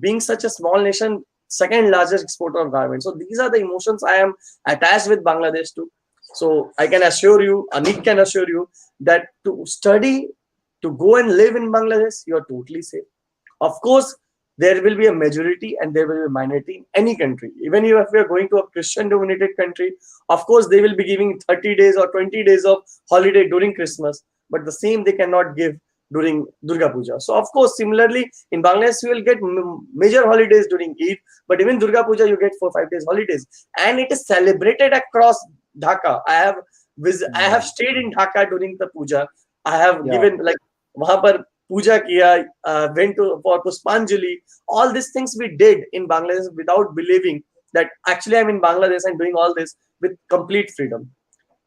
Being such a small nation, second largest exporter of garments. So these are the emotions I am attached with Bangladesh to. So I can assure you, Anik can assure you, that to study, to go and live in Bangladesh, you are totally safe. Of course, there will be a majority and there will be a minority in any country. Even if we are going to a Christian dominated country, of course they will be giving 30 days or 20 days of holiday during Christmas, but the same they cannot give during Durga Puja. So of course, similarly in Bangladesh you will get major holidays during Eid, but even Durga Puja you get 4 5 days holidays, and it is celebrated across Dhaka. I have stayed in Dhaka during the puja. I have Yeah. given like वहां पर पूजा किया, went to for Puspanjali. All these things we did in Bangladesh without believing that actually I'm in Bangladesh and doing all this with complete freedom.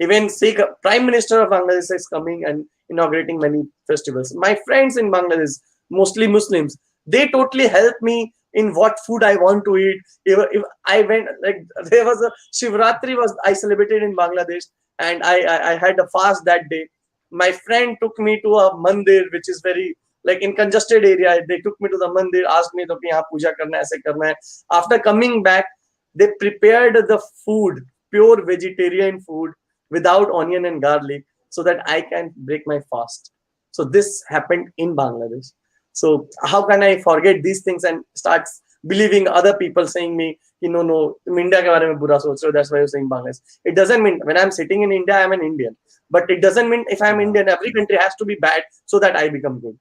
Even Sikh Prime Minister of Bangladesh is coming and inaugurating many festivals. My friends in Bangladesh, mostly Muslims, they totally help me in what food I want to eat. If I went, like there was a Shivratri was I celebrated in Bangladesh, and I had a fast that day. My friend took me to a mandir which is very like in congested area. They took me to the mandir, asked me to yahan puja karna hai, aise karna hai. After coming back, they prepared the food, pure vegetarian food without onion and garlic, so that I can break my fast. So this happened in Bangladesh. So how can I forget these things and start believing other people saying me, no, तुम India के बारे में बुरा सोच रहे हो, that's why you're saying Bangladesh. It doesn't mean when I'm sitting in India, I'm an Indian. But it doesn't mean if I'm Indian, every country has to be bad so that I become good.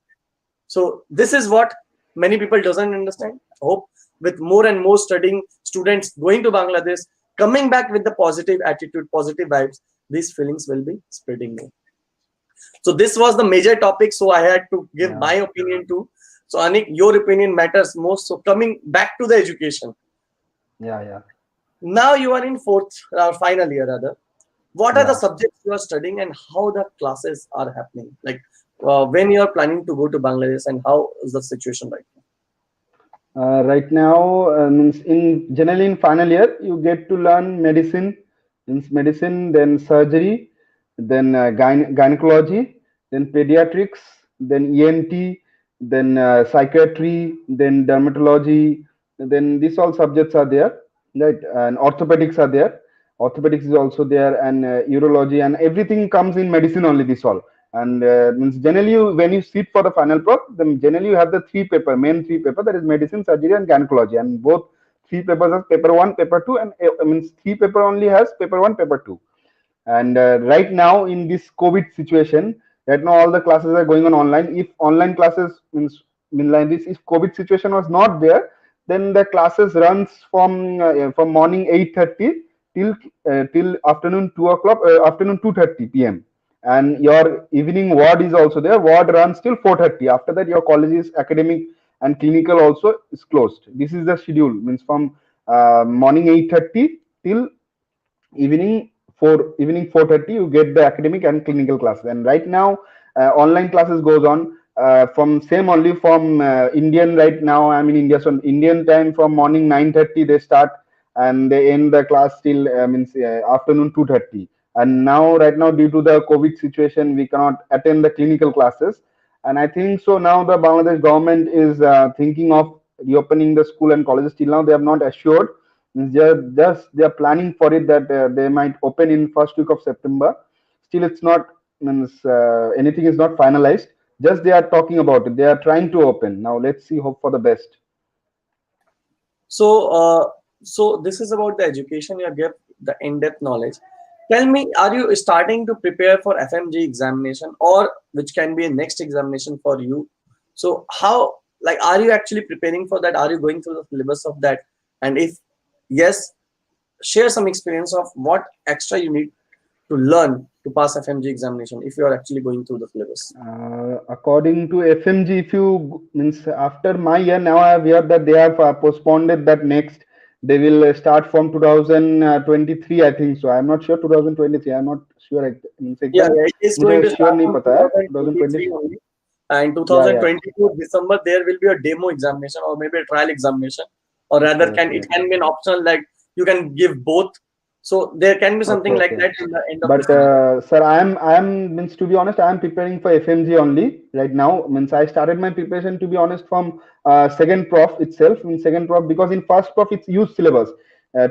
So this is what many people doesn't understand. I hope with more and more studying students going to Bangladesh, coming back with the positive attitude, positive vibes, these feelings will be spreading more. So this was the major topic. So I had to give my opinion too. So Anik, your opinion matters most. So coming back to the education. Yeah. Now you are in fourth or final year rather. What are the subjects you are studying and how the classes are happening? Like when you are planning to go to Bangladesh and how is the situation right now? Right now, means in generally in final year, you get to learn medicine, means medicine, then surgery, then gynecology, then pediatrics, then ENT, then psychiatry, then dermatology. Then these all subjects are there, right? And orthopedics are there. Orthopedics is also there, and urology, and everything comes in medicine only. This all. And means generally when you sit for the final prop, then generally you have the main three paper, that is medicine, surgery and gynecology, and both three papers are paper 1, paper 2, and means three paper only has paper 1, paper 2. And right now in this COVID situation, right now all the classes are going on online. If online classes mean like this, if COVID situation was not there, then the classes runs from morning 8:30 till afternoon 2 o'clock, afternoon 2:30 p.m. And your evening ward is also there. Ward runs till 4:30. After that, your college's academic and clinical also is closed. This is the schedule. Means from morning 8:30 till evening 4:30 you get the academic and clinical classes. And right now online classes goes on from same only from Indian. Right now I'm in India, so Indian time from morning 9:30 they start, and they end the class till means afternoon 2:30. And now right now, due to the COVID situation, we cannot attend the clinical classes. And I think so now the Bangladesh government is thinking of reopening the school and colleges. Till now they have not assured. They are planning for it, that they might open in first week of September. Still it's not, means anything is not finalized. Just they are talking about it. They are trying to open. Now let's see, hope for the best. So So this is about the education you give, the in-depth knowledge. Tell me, are you starting to prepare for FMG examination, or which can be a next examination for you? So how, like, are you actually preparing for that? Are you going through the syllabus of that? And if yes, share some experience of what extra you need to learn to pass FMG examination if you are actually going through the syllabus. According to FMG, if you means after my year, now I have heard that they have postponed it, that next they will start from 2023, I think so. I'm not sure 2023. I'm not sure. Means Yeah, एकदम yeah, it is मुझे going to sure start नहीं from पता है 2020. 2023 only. And Yeah, yeah. 2022 December there will be a demo examination or maybe a trial examination, or Okay, rather can okay. it can be an optional, like you can give both. So there can be Okay, something like okay. that in the end of the But syllabus. sir, I am means to be honest, I am preparing for FMG only right now. Means I started my preparation to be honest from second prof itself. In second prof, because in first prof it's used syllabus.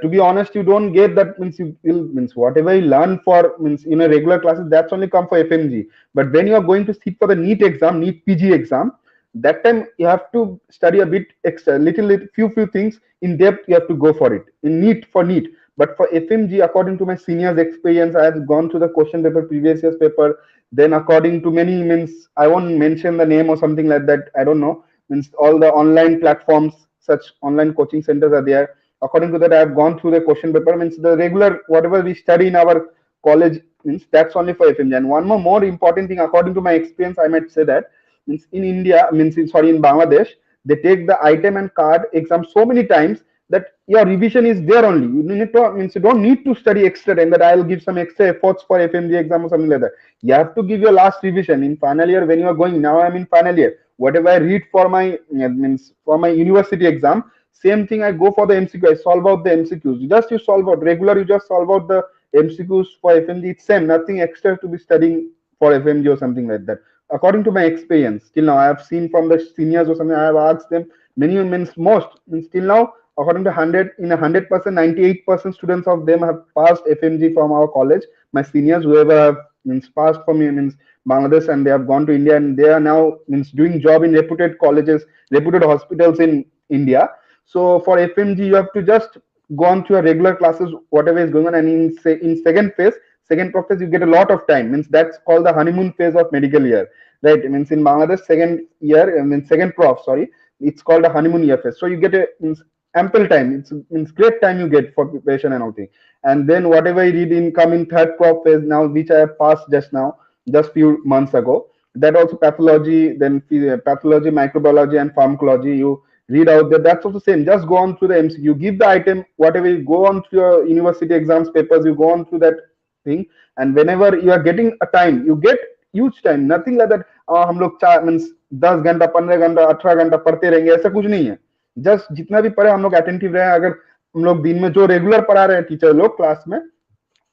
To be honest, you don't get that, means you will means whatever you learn for means in a regular classes, that's only come for FMG. But when you are going to sit for the NEET exam, NEET PG exam, that time you have to study a bit extra, little few things in depth. You have to go for it in NEET for NEET. But for FMG, according to my seniors' experience, I have gone through the question paper, previous year's paper. Then, according to many, means I won't mention the name or something like that. I don't know. Means all the online platforms, such online coaching centers are there. According to that, I have gone through the question paper. Means the regular whatever we study in our college, means that's only for FMG. And one more important thing, according to my experience, I might say that means in India, means sorry, in Bangladesh, they take the item and card exam so many times that your revision is there only. You need to means you don't need to study extra time, that I'll give some extra efforts for FMG exam or something like that. You have to give your last revision in final year when you are going. Now I'm in final year. Whatever I read for my means for my university exam, same thing I go for the MCQ. I solve out the MCQs. Just you solve out regular. You just solve out the MCQs for FMG. It's same. Nothing extra to be studying for FMG or something like that. According to my experience, till now I have seen from the seniors or something. I have asked them many means most means till now, according to 100 in 100%, 98% students of them have passed FMG from our college. My seniors, whoever have means passed from me means Bangladesh, and they have gone to India, and they are now means doing job in reputed colleges, reputed hospitals in India. So for FMG, you have to just go on to your regular classes, whatever is going on, and in second phase, second prof phase, you get a lot of time. Means that's called the honeymoon phase of medical year, right? It means in Bangladesh, second year, I mean second prof, sorry, it's called a honeymoon year phase. So you get a means ample time. It's great time you get for preparation and all thing. And then whatever I read in come in third crop phase now, which I have passed just now, just few months ago. That also pathology, then pathology, microbiology, and pharmacology. You read out there. That's also same. Just go on through the MC. You give the item, whatever you go on through your university exams papers. You go on through that thing, and whenever you are getting a time, you get huge time. Nothing like that. हम लोग चार means 10 घंटा 15 घंटा 18 घंटा पढ़ते रहेंगे, ऐसा कुछ नहीं है. जस्ट जितना भी पढ़े हम लोग अटेंटिव रहे. अगर हम लोग दिन में जो रेगुलर पढ़ा रहे हैं टीचर लोग क्लास में,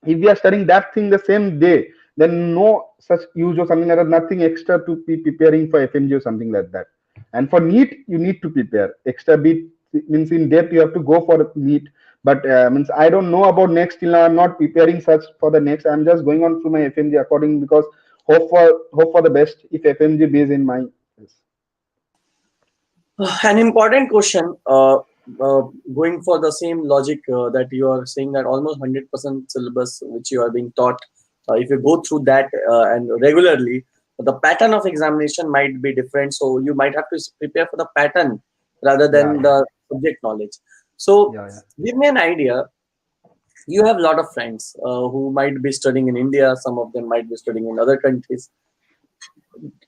if we are studying that thing the same day, then no such use or something like that, nothing extra to be preparing for FMG or something like that. And for NEET, you need to prepare extra bit, means in depth you have to go for NEET. But means I don't know about next till now. I'm not preparing such for the next. I'm just going on through my FMG according, because hope for the best if FMG is in my. An important question, going for the same logic that you are saying, that almost 100% syllabus which you are being taught, if you go through that and regularly, the pattern of examination might be different. So you might have to prepare for the pattern rather Yeah, than yeah, the subject knowledge. So yeah, yeah. give me an idea. You have a lot of friends who might be studying in India. Some of them might be studying in other countries.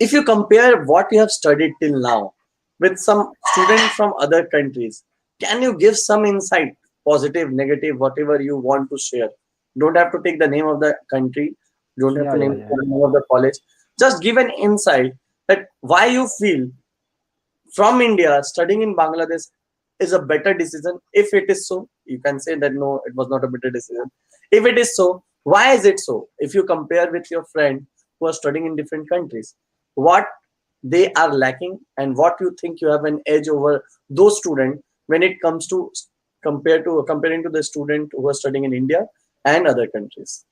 If you compare what you have studied till now with some students from other countries, can you give some insight, positive, negative, whatever you want to share? Don't have to take the name of the country, don't have Yeah, to yeah, name yeah. the name of the college. Just give an insight that why you feel from India studying in Bangladesh is a better decision. If it is so, you can say that no, it was not a better decision. If it is so, why is it so? If you compare with your friend who are studying in different countries, what they are lacking and what you think you have an edge over those students when it comes to comparing to the student who are studying in India and other countries.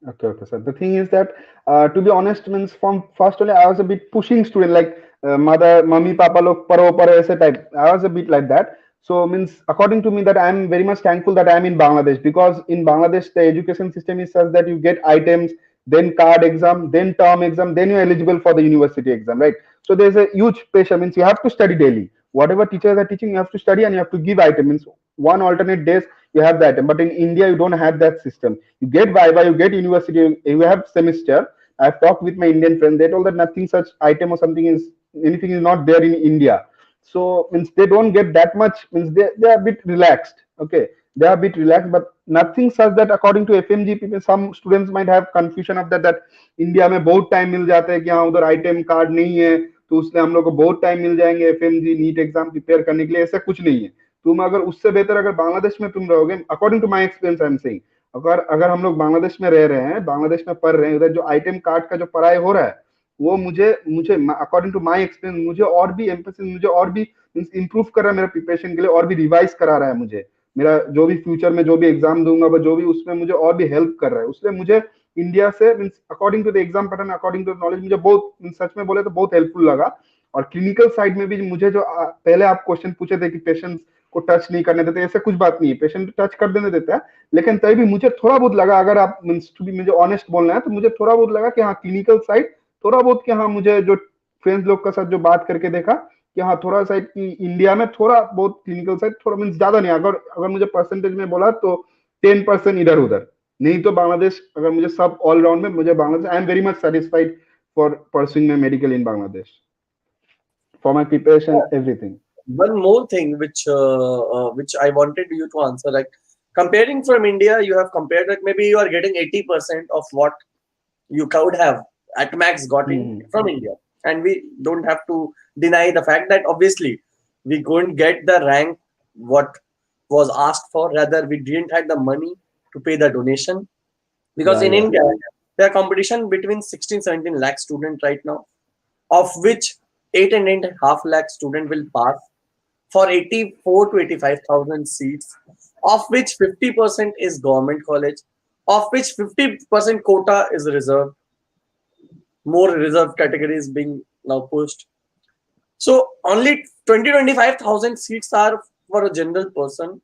Okay, okay. So the thing is that, to be honest, means from first only I was a bit pushing student, like mother, mummy, papa, log paro paro, aise type. I was a bit like that. So means according to me that I am very much thankful that I am in Bangladesh, because in Bangladesh the education system is such that you get items, then card exam, then term exam, then you're eligible for the university exam, right? So there's a huge pressure, means you have to study daily. Whatever teachers are teaching, you have to study and you have to give item. Means one alternate days you have that item. But in India, you don't have that system. You get viva, you get university, you have semester. I've talked with my Indian friends. They told that nothing such item or something is anything is not there in India. So means they don't get that much. Means they are a bit relaxed. Okay, they are a bit relaxed, but nothing such that according to FMG people, some students might have confusion of that India में बहुत time मिल जाता है कि हाँ उधर ITM card नहीं है तो उसने हम लोग को बहुत टाइम मिल जाएंगे एफएमजी नीट एग्जाम प्रिपेयर करने के लिए, ऐसा कुछ नहीं है। तुम अगर उससे बेहतर अगर बांग्लादेश में तुम रहोगे, according to my experience I am saying, अगर अगर हम लोग बांग्लादेश में रह रहे हैं, बांग्लादेश में पढ़ रहे हैं, उधर जो आईटीएम कार्ड का जो पढ़ाई हो रहा है वो मुझे मुझे अकॉर्डिंग टू माय एक्सपीरियंस मुझे और भी एम्फेसिस, मुझे और भी इंप्रूव कर रहा है मेरा प्रिपरेशन के लिए, और भी रिवाइज करा रहा है मुझे, मेरा जो भी फ्यूचर में जो भी एग्जाम दूंगा जो भी उसमें मुझे और भी हेल्प कर रहा है। उसलिए मुझे इंडिया से means according to the exam pattern, according to knowledge मुझे बहुत सच में बोले तो बहुत हेल्पफुल लगा। और क्लिनिकल साइड में भी मुझे जो पहले आप क्वेश्चन पूछे थे कि पेशेंट को टच नहीं करने देते, ऐसे कुछ बात नहीं है, पेशेंट टच कर देने देता है, लेकिन तभी भी मुझे थोड़ा बहुत लगा, अगर आप मीन्स टू बी मुझे ऑनेस्ट बोलना है तो मुझे थोड़ा बहुत लगा कि हाँ क्लिनिकल साइड थोड़ा बहुत, कि हाँ मुझे जो फ्रेंड्स लोग के साथ जो बात करके देखा कि हाँ थोड़ा साइड की इंडिया में थोड़ा बहुत क्लिनिकल साइड थोड़ा मीन्स ज्यादा नहीं, अगर अगर मुझे परसेंटेज में बोला तो 10% इधर उधर, नहीं तो बांग्लादेश अगर मुझे सब ऑल राउंड में मुझे Bangladesh, I am very much satisfied for pursuing my medical in Bangladesh for my preparation, everything. One more thing which I wanted you to answer, like comparing from India, you have compared like maybe you are getting 80% of what you could have at max gotten from India, and we don't have to deny the fact that obviously we couldn't get the rank what was asked for, rather we didn't have the money to pay the donation, because in India there are competition between 16-17 lakh students right now, of which 8.5 lakh student will pass for 84 to 85,000 seats, of which 50% is government college, of which 50% quota is reserved. More reserved categories being now pushed. So only 20-25,000 seats are for a general person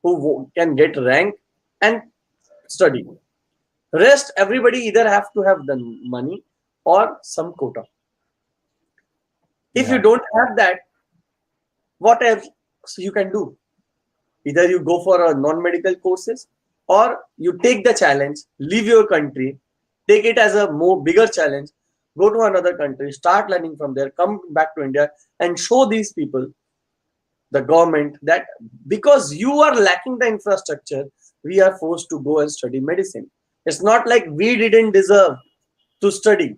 who can get rank and study. Rest everybody either have to have the money or some quota. If you don't have that, what else you can do? Either you go for a non-medical courses, or you take the challenge, leave your country, take it as a more bigger challenge, go to another country, start learning from there, come back to India and show these people, the government, that because you are lacking the infrastructure, we are forced to go and study medicine. It's not like we didn't deserve to study.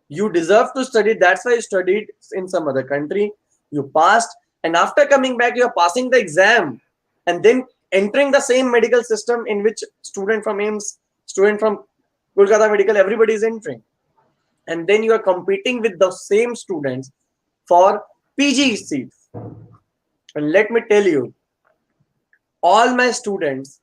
You deserve to study. That's why you studied in some other country. You passed, and after coming back, you are passing the exam, and then entering the same medical system in which student from AIMS, student from Kolkata Medical, everybody is entering, and then you are competing with the same students for PG seats. And let me tell you, all my students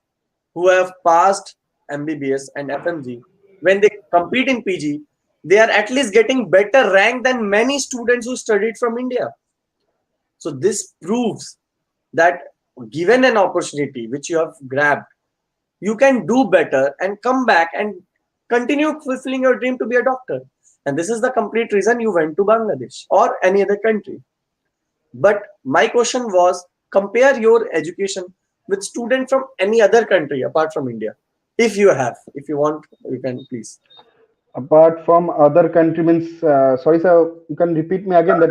who have passed MBBS and FMG, when they compete in PG, they are at least getting better rank than many students who studied from India. So this proves that given an opportunity which you have grabbed, you can do better and come back and continue fulfilling your dream to be a doctor. And this is the complete reason you went to Bangladesh or any other country. But my question was, compare your education with students from any other country apart from India. If you have, if you want, you can please. Apart from other country means, sorry sir, you can repeat me again that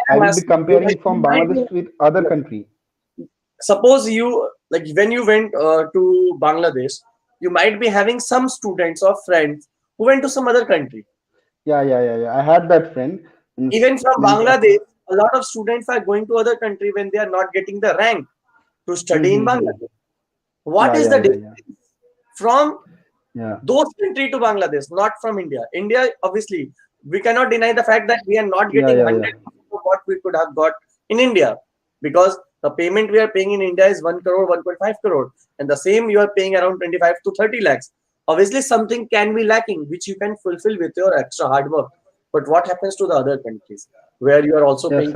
I will be comparing from Bangladesh with other country. Suppose you, like when you went to Bangladesh, you might be having some students or friends who went to some other country. Yeah. I had that friend. Even from Bangladesh, a lot of students are going to other country when they are not getting the rank to study in Bangladesh. What is the difference from those countries to Bangladesh, not from India? India, obviously, we cannot deny the fact that we are not getting 100% of what we could have got in India, because the payment we are paying in India is 1 crore, 1.5 crore, and the same you are paying around 25 to 30 lakhs. Obviously, something can be lacking, which you can fulfill with your extra hard work. But what happens to the other countries where you are also paying?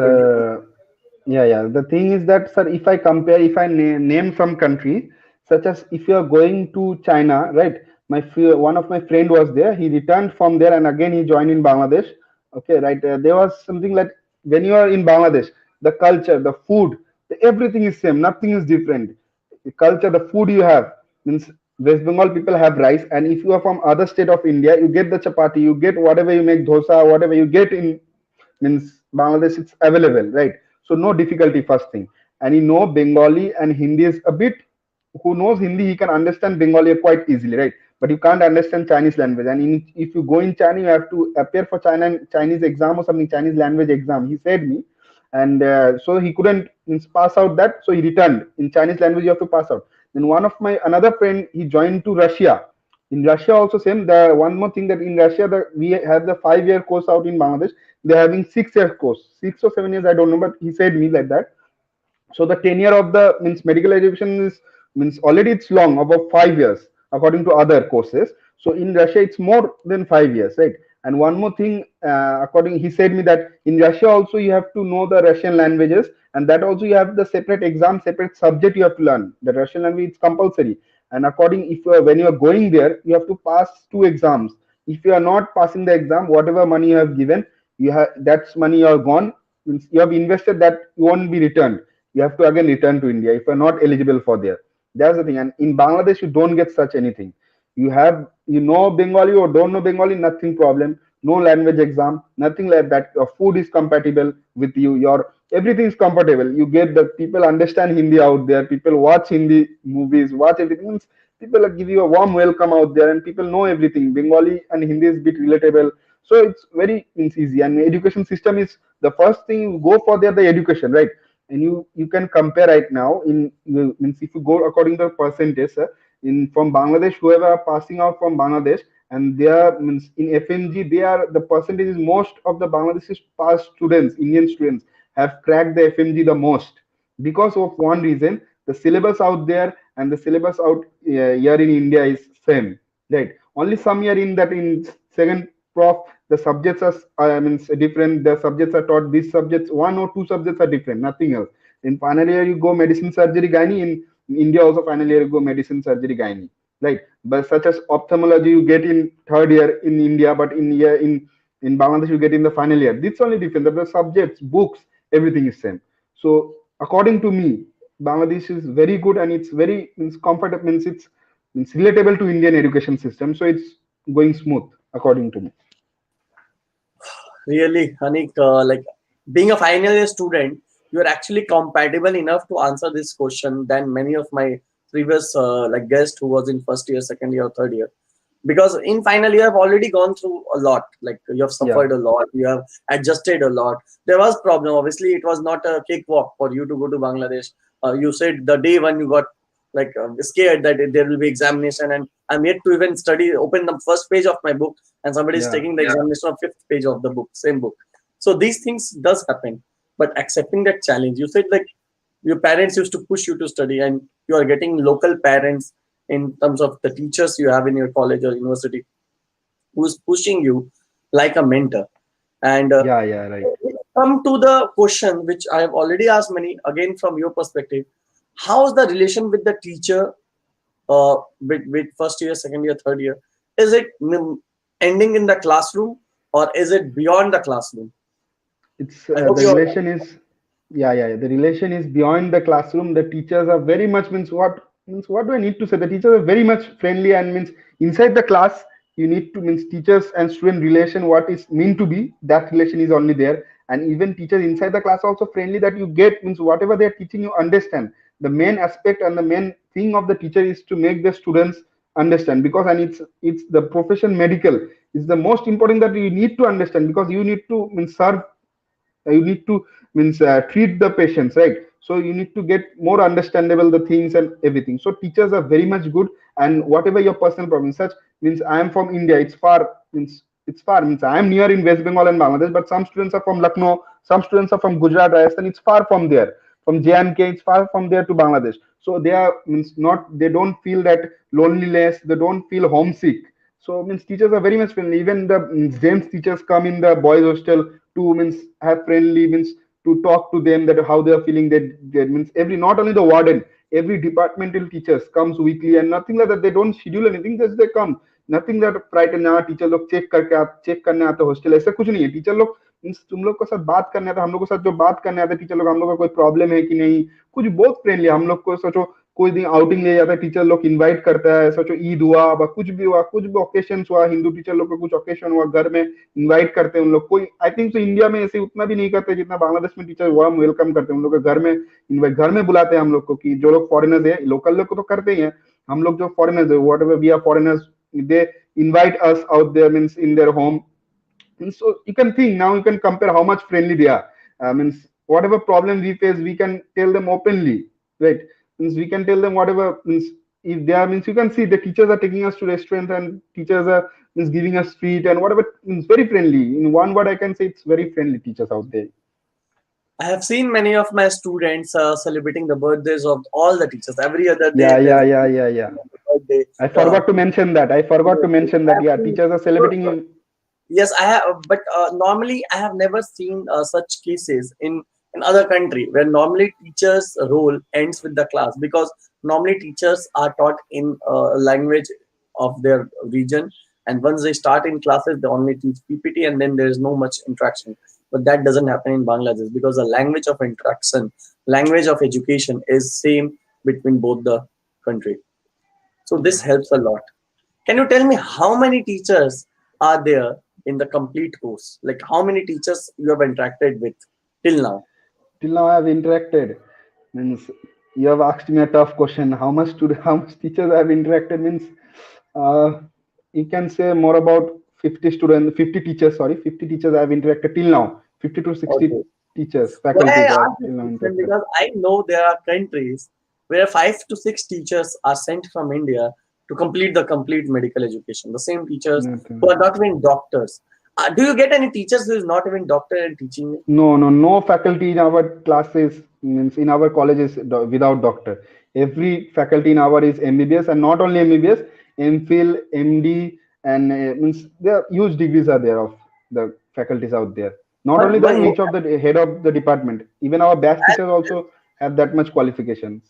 Yeah. The thing is that, sir, if I compare, if I name some country, such as if you are going to China, right? One of my friend was there. He returned from there, and again he joined in Bangladesh. Okay, right. There was something like when you are in Bangladesh, the culture, the food, everything is same. Nothing is different. The culture, the food you have means West Bengal people have rice, and if you are from other state of India, you get the chapati, you get whatever you make dosa, whatever you get in means Bangladesh, it's available, right? So no difficulty first thing. And you know Bengali and Hindi is a bit, who knows Hindi, he can understand Bengali quite easily, right? But you can't understand Chinese language. And if you go in China, you have to appear for Chinese exam or something, Chinese language exam. He said me, and so he couldn't means pass out that, so he returned. In Chinese language, you have to pass out. Then one of my another friend, he joined to Russia. In Russia also same. The one more thing that in Russia, we have the 5 year course out in Bangladesh. They're having 6 year course, 6 or 7 years, I don't know, but he said me like that. So the tenure of the means medical education is means already it's long, about 5 years according to other courses. So in Russia it's more than 5 years, right? And one more thing, according he said me that in Russia also you have to know the Russian languages, and that also you have the separate exam, separate subject you have to learn. The Russian language is compulsory, and according if you are, when you are going there, you have to pass 2 exams. If you are not passing the exam, whatever money you have given, you have that's money you are gone. Means you have invested, that you won't be returned. You have to again return to India if you're not eligible for there. That's the thing. And in Bangladesh, you don't get such anything. You have, you know Bengali or don't know Bengali, nothing problem. No language exam, nothing like that. Your food is compatible with you. Your everything is compatible. You get the people understand Hindi out there. People watch Hindi movies, watch everything. Means people give you a warm welcome out there, and people know everything. Bengali and Hindi is bit relatable. So it's very means easy. And education system is the first thing you go for there, the education, right? And you can compare right now in means if you go according to the percentage, in from Bangladesh, whoever are passing out from Bangladesh, and they are means in FMG, they are the percentage is most of the Bangladeshi pass students, Indian students have cracked the FMG the most because of one reason: the syllabus out there and the syllabus out here in India is same, right? Only some year in that in second prof, the subjects are means different. The subjects are taught, these subjects, 1 or 2 subjects are different, nothing else. In final year you go medicine, surgery, gynae. In India also final year you go medicine, surgery, gynae, right? But such as ophthalmology you get in third year in India, but in Bangladesh you get in the final year. This only different, the subjects, books, everything is same. So according to me, Bangladesh is very good, and it's very means comfortable, means it's relatable to Indian education system, so it's going smooth according to me. Really, Anik, like being a final year student, you are actually compatible enough to answer this question than many of my previous like guests who was in first year, second year, or third year. Because in final year, I've already gone through a lot. Like you have Yeah. suffered a lot, you have adjusted a lot. There was problem. Obviously, it was not a cakewalk for you to go to Bangladesh. You said the day when you got like scared that there will be examination, and I'm yet to even study, open the first page of my book, and somebody is Yeah. taking the examination of fifth page of the book, same book. So these things does happen, but accepting that challenge, you said like your parents used to push you to study, and you are getting local parents in terms of the teachers you have in your college or university who's pushing you like a mentor. And Yeah, right. come to the question which I have already asked many, again from your perspective, how's the relation with the teacher, with first year, second year, third year? Is it ending in the classroom, or is it beyond the classroom? It's I hope the you're relation is, yeah. The relation is beyond the classroom. The teachers are very much means what do I need to say? The teachers are very much friendly, and means inside the class you need to means teachers and student relation. What is meant to be, that relation is only there. And even teachers inside the class also friendly, that you get means whatever they are teaching you understand. The main aspect and the main thing of the teacher is to make the students understand, because and it's the profession medical is the most important, that you need to understand, because you need to means serve, you need to means treat the patients, right? So you need to get more understandable the things and everything. So teachers are very much good. And whatever your personal problem, such means I am from India, it's far, means it's far, means I am near in West Bengal and Bangladesh, but some students are from Lucknow, some students are from Gujarat, Rajasthan, it's far from there. From JNK, it's far from there to Bangladesh. So they are means not, they don't feel that loneliness, they don't feel homesick. So means teachers are very much friendly. Even the means, James teachers come in the boys hostel to means have friendly means to talk to them that how they are feeling. That means every, not only the warden, every departmental teachers comes weekly, and nothing like that, they don't schedule anything, just they come. Nothing that Friday ना teacher लोग check करने आते hostel, ऐसा कुछ नहीं है। Teacher लोग means तुम लोग के साथ बात करने आता, हम लोग के साथ जो बात करने आते टीचर लोग, हम लोग का कोई प्रॉब्लम है कि नहीं, कुछ बहुत फ्रेंडली। हम लोग को सोचो कोई दिन आउटिंग ले जाता है, टीचर लोग इनवाइट करता है, सोचो ईद हुआ व कुछ भी हुआ, कुछ भी ओकेशन हुआ, हिंदू टीचर लोग का कुछ ओकेशन हुआ, घर में इनवाइट करते हैं उन लोग। कोई आई थिंक तो इंडिया में ऐसे उतना भी नहीं करते जितना बांग्लादेश में टीचर वार्म वेलकम करते हैं उन लोग के घर में, इनवाइट घर में बुलाते हैं हम लोग को। कि जो लोग फॉरेनर्स है, लोकल लोग को तो करते ही हैं, हम लोग जो फॉरेनर्स है, whatever we are foreigners, they invite us out there, means in their home. And so you can think now, you can compare how much friendly they are. Means whatever problem we face, we can tell them openly, right? Means we can tell them whatever, means if they are, means you can see the teachers are taking us to restaurants, and teachers are means giving us treat and whatever, means very friendly. In one word I can say, it's very friendly teachers out there. I have seen many of my students celebrating the birthdays of all the teachers. Every other day, Yeah, there's yeah. a birthday. I forgot to mention that. I forgot to mention that. Yeah, teachers are celebrating in. Yes, I have, but normally I have never seen such cases in other country where normally teachers' role ends with the class, because normally teachers are taught in language of their region, and once they start in classes, they only teach PPT, and then there is no much interaction. But that doesn't happen in Bangladesh, because the language of interaction, language of education is same between both the country. So this helps a lot. Can you tell me how many teachers are there in the complete course? Like how many teachers you have interacted with till now? Till now I have interacted. Means you have asked me a tough question. How much how much teachers I have interacted, means you can say more about 50 students, 50 teachers, sorry, 50 teachers I have interacted till now. 50 to 60 Okay. teachers, Why I faculties I have ask this till now question? interacted. Because I know there are countries where 5 to 6 teachers are sent from India to complete the complete medical education. The same teachers who are not even doctors. Do you get any teachers who is not even doctor and teaching you? No faculty in our classes, means in our colleges without doctor. Every faculty in our is MBBS, and not only MBBS, MPhil, MD, and means there are huge degrees are there of the faculties out there. Not But only the one more, each of the head of the department, even our batch teachers also have that much qualifications.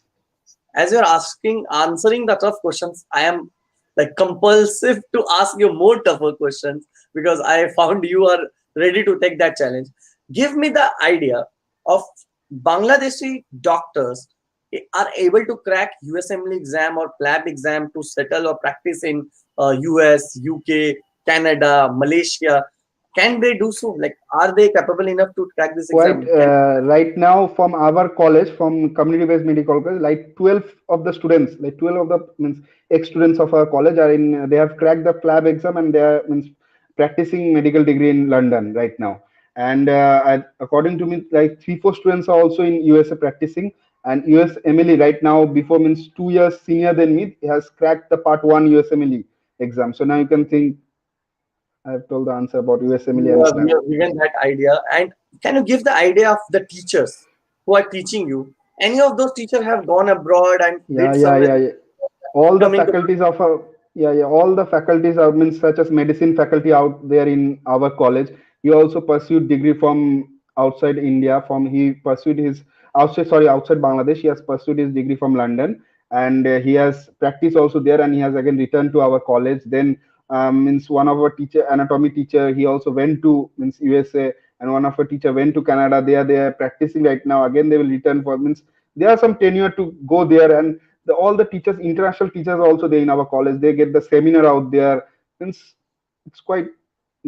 as you're answering the tough questions, I am like compulsive to ask you more tougher questions, because I found you are ready to take that challenge. Give me the idea of Bangladeshi doctors are able to crack USMLE exam or PLAB exam to settle or practice in US, UK, Canada, Malaysia. Can they do so? Like, are they capable enough to crack this Quite exam? right now from our college, from community-based medical college, like 12 of the students, like 12 of the means ex-students of our college are in. They have cracked the PLAB exam, and they are means practicing medical degree in London right now. And according to me, like 3 4 students are also in USA practicing. And USMLE right now, before means 2 years senior than me, has cracked the part 1 USMLE exam. So now you can think I have told the answer about USMLE and We PLAB. have given that idea. And can you give the idea of the teachers who are teaching you? Any of those teachers have gone abroad and Yeah, did yeah, somewhere yeah, yeah. All the coming to faculties of a, yeah, all the faculties are means such as medicine faculty out there in our college. He also pursued degree from outside India. From he pursued his outside Bangladesh. He has pursued his degree from London, and he has practiced also there. And he has again returned to our college. Then means one of our teacher, anatomy teacher, he also went to means USA, and one of our teacher went to Canada. They are practicing right now. Again, they will return for means there are some tenure to go there. And all the teachers, international teachers are also there in our college. They get the seminar out there. It's quite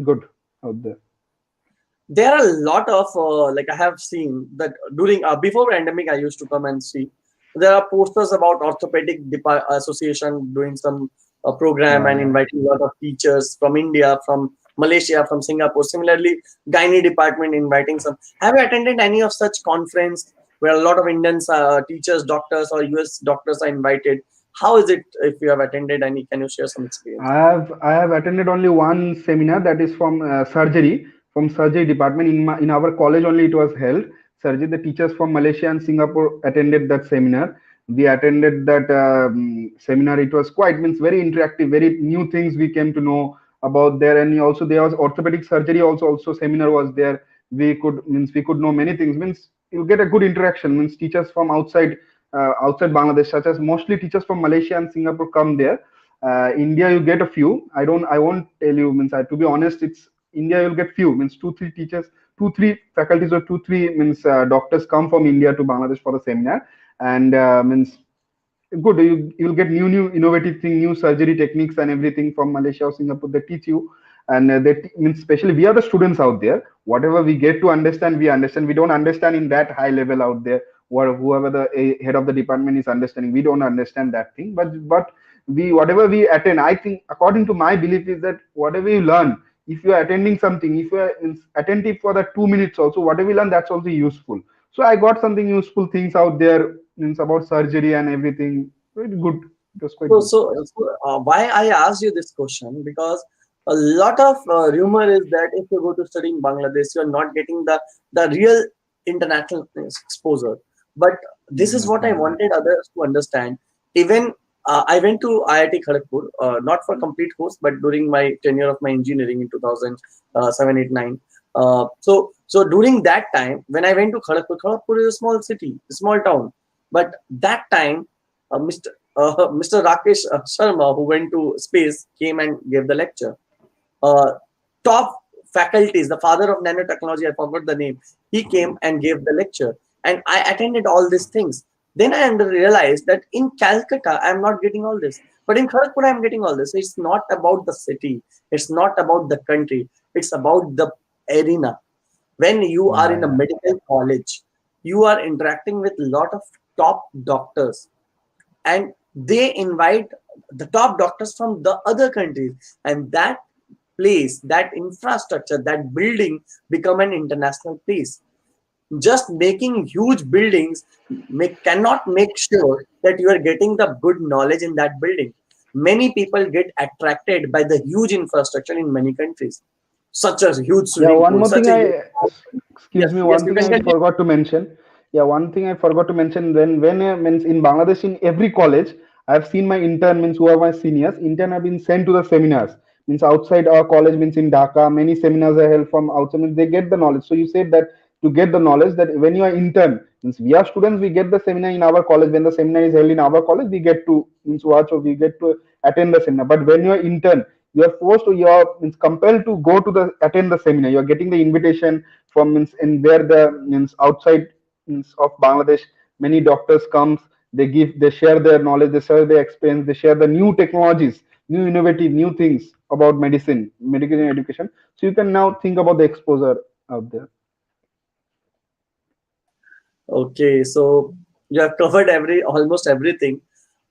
good out there. there are a lot of like I have seen that during before pandemic I used to come and see there are posters about orthopedic association doing some program Yeah, and yeah. inviting a lot of teachers from India, from Malaysia, from Singapore. Similarly, gynae department inviting some. Have you attended any of such conference where a lot of Indians teachers, doctors, or US doctors are invited? How is it if you have attended any? Can you share some experience? I have attended only one seminar, that is from surgery department in our college only it was held. Surgery, the teachers from Malaysia and Singapore attended that seminar. We attended that seminar. It was quite means very interactive, very new things we came to know about there. And also there was orthopedic surgery also seminar was there. we could know many things. Means you get a good interaction. Means teachers from outside Bangladesh, such as mostly teachers from Malaysia and Singapore come there. India, you get a few. I won't tell you. Means to be honest, it's India. You'll get few. Means two, three teachers, two, three faculties, or two, three means doctors come from India to Bangladesh for the seminar, and means good. You'll get new innovative thing, new surgery techniques and everything from Malaysia or Singapore. They teach you, and means especially we are the students out there. Whatever we get to understand, we understand. We don't understand in that high level out there. Whoever the head of the department is understanding, we don't understand that thing. But we whatever we attend, I think according to my belief is that whatever you learn, if you are attending something, if you are attentive for the 2 minutes also, whatever you learn, that's also useful. So I got something useful things out there, means about surgery and everything. Very good. It was quite So, good. why I asked you this question, because a lot of rumor is that if you go to study in Bangladesh, you are not getting the real international exposure. But this is what I wanted others to understand. Even I went to IIT Kharagpur, not for complete course, but during my tenure of my engineering in 2007, 8, 9. So during that time, when I went to Kharagpur, Kharagpur is a small city, a small town. But that time, Mr. Rakesh Sharma, who went to space, came and gave the lecture. Uh, Top faculties, the father of nanotechnology, I forgot the name, he came and gave the lecture. And I attended all these things. Then I realized that in Calcutta, I'm not getting all this. But in Kharagpur, I'm getting all this. It's not about the city. It's not about the country. It's about the arena. When you are in a Yeah, medical college, you are interacting with a lot of top doctors, and they invite the top doctors from the other countries, and that place, that infrastructure, that building become an international place. Just making huge buildings cannot make sure that you are getting the good knowledge in that building. Many people get attracted by the huge infrastructure in many countries, such as huge yeah. swimming One pool, more such thing a huge. excuse Yes, me. yes, One you thing can I continue. forgot to mention. Yeah, one thing I forgot to mention. When means in Bangladesh, in every college, I've seen my intern, means who are my seniors. Intern have been sent to the seminars. Means outside our college, means in Dhaka, many seminars are held from outside. Means they get the knowledge. So you said that to get the knowledge, that when you are intern, means we are students, we get the seminar in our college. When the seminar is held in our college, we get to means watch, or we get to attend the seminar. But when you are intern, you are forced, or you are means compelled to go to the attend the seminar. You are getting the invitation from, means in where the means outside means of Bangladesh, many doctors comes. They share their knowledge, they share their experience, they share the new technologies, new innovative new things about medicine, medical education. So you can now think about the exposure out there. Okay, so you have covered almost everything.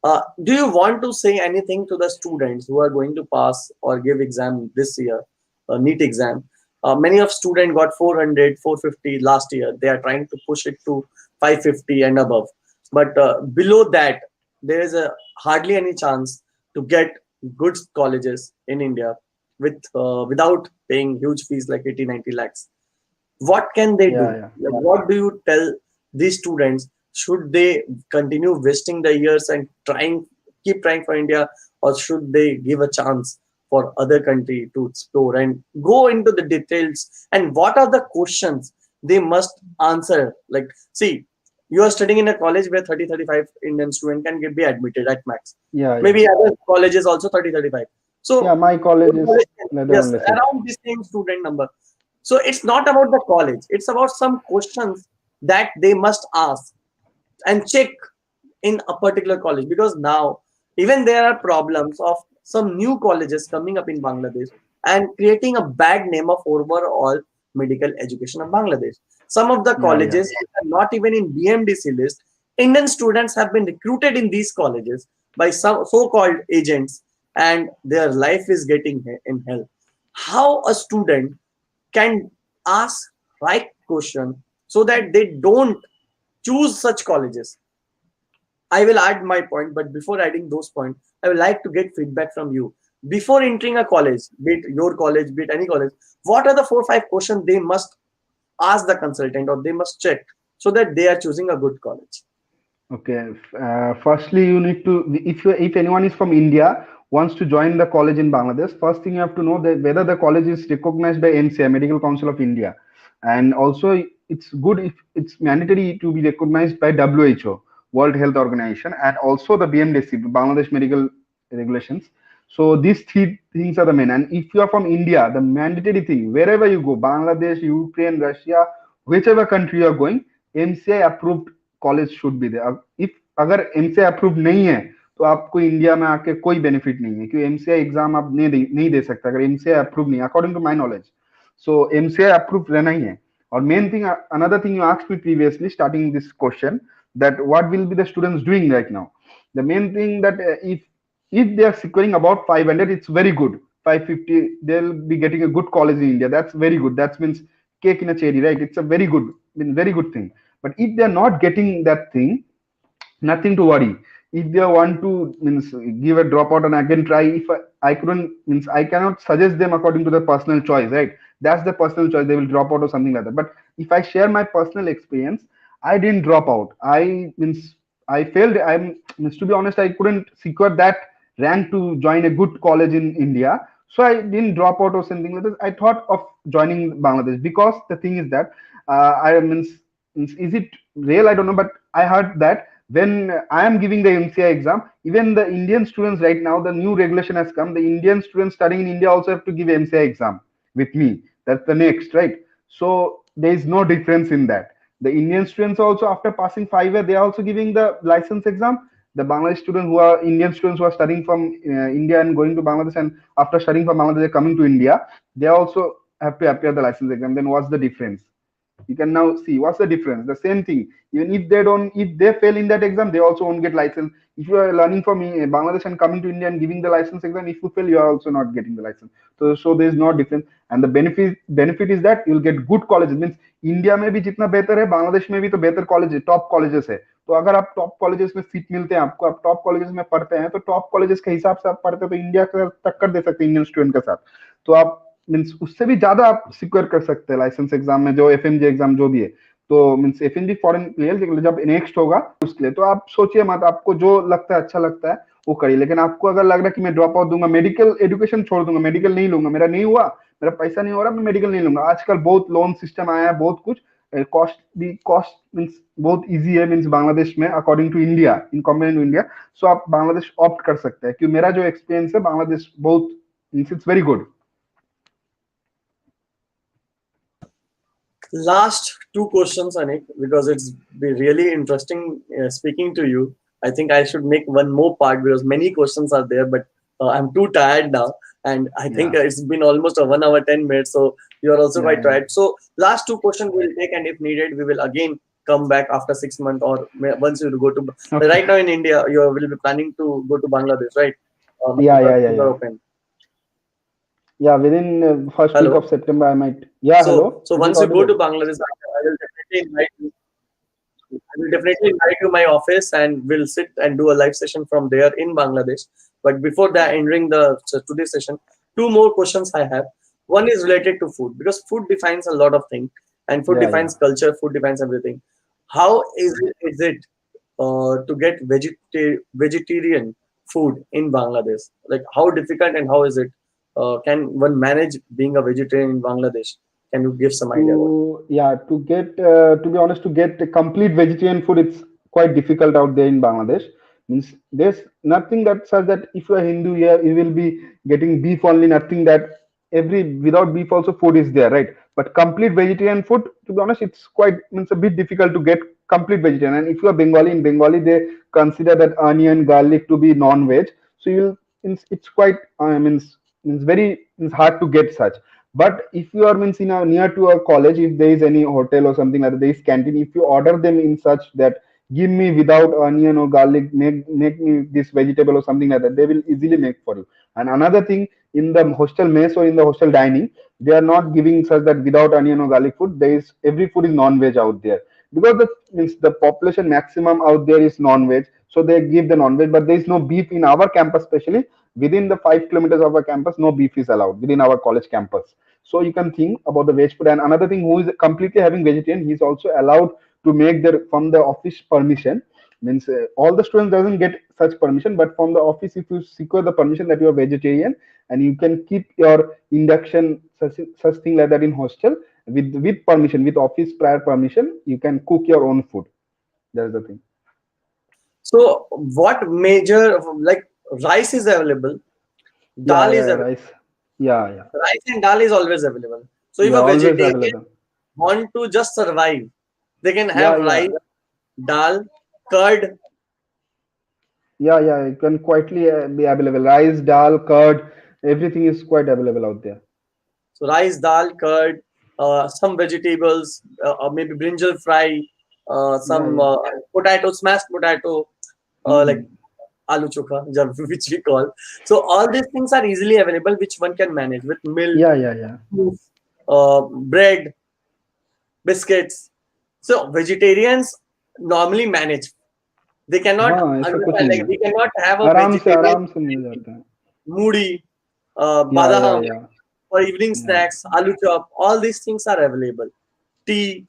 Do you want to say anything to the students who are going to pass or give exam this year, NEET exam? Many of students got 400, 450 last year. They are trying to push it to 550 and above. But below that, there is a hardly any chance to get good colleges in India without paying huge fees like 80, 90 lakhs. What can they Yeah, do? yeah. Like, what do you tell these students? Should they continue wasting the years and keep trying for India, or should they give a chance for other country to explore and go into the details? And what are the questions they must answer? Like, see, you are studying in a college where 30, 35 Indian student can be admitted at max. Yeah, yeah. Maybe other colleges also 30, 35. Yeah, So, my college is like the yes, only set. around the same student number. So it's not about the college, it's about some questions that they must ask and check in a particular college, because now even there are problems of some new colleges coming up in Bangladesh and creating a bad name of overall medical education of Bangladesh. Some of the Yeah, yeah. colleges are not even in BMDC list. Indian students have been recruited in these colleges by some so-called agents, and their life is getting in hell. How a student can ask right question so that they don't choose such colleges? I will add my point, but before adding those points, I would like to get feedback from you. Before entering a college, be it your college, be it any college, what are the 4 or 5 questions they must ask the consultant, or they must check, so that they are choosing a good college? Okay. Firstly, you need to, if anyone is from India wants to join the college in Bangladesh, first thing you have to know that whether the college is recognized by MCI, Medical Council of India. and also it's good if it's mandatory to be recognized by WHO, World Health Organization, and also the BMDC, Bangladesh Medical Regulations. So these three things are the main. And if you are from India, the mandatory thing wherever you go, Bangladesh, Ukraine, Russia, whichever country you are going, MCI approved college should be there. If अगर MCI approve नहीं है तो आपको India में आके कोई benefit नहीं है, क्योंकि एमसीआई एग्जाम आप नहीं दे सकते अगर एमसीआई अप्रूव नहीं, according to my knowledge. So MCI approve रहना ही है. और main thing, another thing you asked me previously starting this question, that what will be the students doing right now. The main thing that if they are securing about 500, it's very good. 550, they'll be getting a good college in India. That's very good. That means cake in a cherry, right? It's a very good, very good thing. But if they're not getting that thing, nothing to worry. If they want to means give a dropout and again try, if I couldn't means I cannot suggest them according to their personal choice, right? That's the personal choice. They will drop out or something like that. But if I share my personal experience, I didn't drop out. I failed. Means to be honest, I couldn't secure that rank to join a good college in India. So I didn't drop out or something like that. I thought of joining Bangladesh because the thing is that I means is it real? I don't know, but I heard that when I am giving the MCI exam, even the Indian students right now, the new regulation has come. The Indian students studying in India also have to give MCI exam with me. That's the next, right? So there is no difference in that. The Indian students also, after passing 5 years, they are also giving the license exam. The Bangladesh students who are Indian students who are studying from India and going to Bangladesh, and after studying from Bangladesh, coming to India, they also have to appear the license exam. Then what's the difference? You can now see what's the difference. The same thing. Even if they fail in that exam, they also won't get license. If you are learning from Bangladesh and coming to India and giving the license exam, if you fail, you are also not getting the license. So there is no difference. And the benefit is that you'll get good colleges. Means India में भी जितना बेहतर है, बांग्लादेश में भी तो बेहतर college, top colleges है. तो अगर आप टॉप कॉलेजेस में सीट मिलते हैं आपको, आप टॉप कॉलेजेस में पढ़ते हैं, तो टॉप कॉलेजेस के हिसाब से आप पढ़ते हैं तो इंडिया का टक्कर दे सकते हैं इंडियन स्टूडेंट के साथ. तो आप मीन्स उससे भी ज्यादा आप सिक्योर कर सकते हैं लाइसेंस एग्जाम में, जो एफएमजी एग्जाम जो भी है. तो मीन्स एफएमजी फॉरेन प्लेयर जब नेक्स्ट होगा उसके लिए, तो आप सोचिए मत, आपको जो लगता है अच्छा लगता है वो करिए. लेकिन आपको अगर लग रहा है कि मैं ड्रॉप आउट दूंगा, मेडिकल एजुकेशन छोड़ दूंगा, मेडिकल नहीं लूंगा, मेरा नहीं हुआ, मेरा पैसा नहीं हो रहा, मैं मेडिकल नहीं लूंगा. आजकल बहुत लोन सिस्टम आया है, बहुत कुछ कॉस्ट मीन्स बहुत इजी है मीन्स बांग्लादेश में according to India, in compare to India. So आप बांग्लादेश ऑप्ट कर सकते हैं, क्योंकि मेरा जो एक्सपीरियंस है बांग्लादेश बहुत means it's very good. Last two questions, Anik, because it's been really interesting speaking to you. I think I should make one more part because many questions are there, but I'm too tired now, and I think it's been almost a 1 hour 10 minutes, so you're also quite tired. So last two questions we'll take, and if needed, we will again come back after 6 months or once you go to. Right now in India, you will be planning to go to Bangladesh, right? Yeah. Open. Yeah, within first week of September, I might. Yeah, hello. So once you go to Bangladesh, I will definitely invite you. I will definitely invite you my office, and we'll sit and do a live session from there in Bangladesh. But before that, entering the today's session, two more questions I have. One is related to food, because food defines a lot of things, and food defines culture. Food defines everything. How is it to get vegetarian food in Bangladesh? Like, how difficult and how is it? Can one manage being a vegetarian in Bangladesh? Can you give some idea? To get to be honest, to get a complete vegetarian food, it's quite difficult out there in Bangladesh. Means there's nothing that says that if you are Hindu here, you will be getting beef only. Nothing that without beef also food is there, right? But complete vegetarian food, to be honest, it's quite means a bit difficult to get complete vegetarian. And if you are Bengali, in Bengali they consider that onion, garlic to be non-veg. So it's quite means very hard to get such. But if you are means near to a college, if there is any hotel or something like that, there is canteen, if you order them in such that give me without onion or garlic, make me this vegetable or something like that, they will easily make for you. And another thing, in the hostel mess or in the hostel dining, they are not giving such that without onion or garlic food. There is every food is non-veg out there, because the population maximum out there is non-veg, so they give the non-veg. But there is no beef in our campus, especially within the 5 kilometers of our campus, no beef is allowed within our college campus. So you can think about the veg food. And another thing, who is completely having vegetarian, he is also allowed to make their from the office permission. Means all the students doesn't get such permission, but from the office, if you secure the permission that you are vegetarian, and you can keep your induction such thing like that in hostel, with permission, with office prior permission, you can cook your own food. That's the thing. So what major, like, rice is available, Yeah, dal yeah, is available. rice. Yeah, yeah, Rice and dal is always available. So if yeah, a always vegetarian available. want to just survive, they can Yeah, have yeah, rice, dal, curd. yeah, yeah. It can quietly be available. Rice, dal, curd, everything is quite available out there. So rice, dal, curd, some vegetables, or maybe brinjal fry, Yeah, some yeah. potato, smashed potato, like Hmm. aloo chokha, which we call. So all these things are easily available, which one can manage with milk, Yeah, yeah, yeah. bread, biscuits. So vegetarians normally manage. They cannot हाँ ऐसा कुछ understand, नहीं like है, we cannot have a vegetarian आराम से मिल जाता है. moody, या badaham या for evening या snacks, aloo chop. All these things are available. Tea,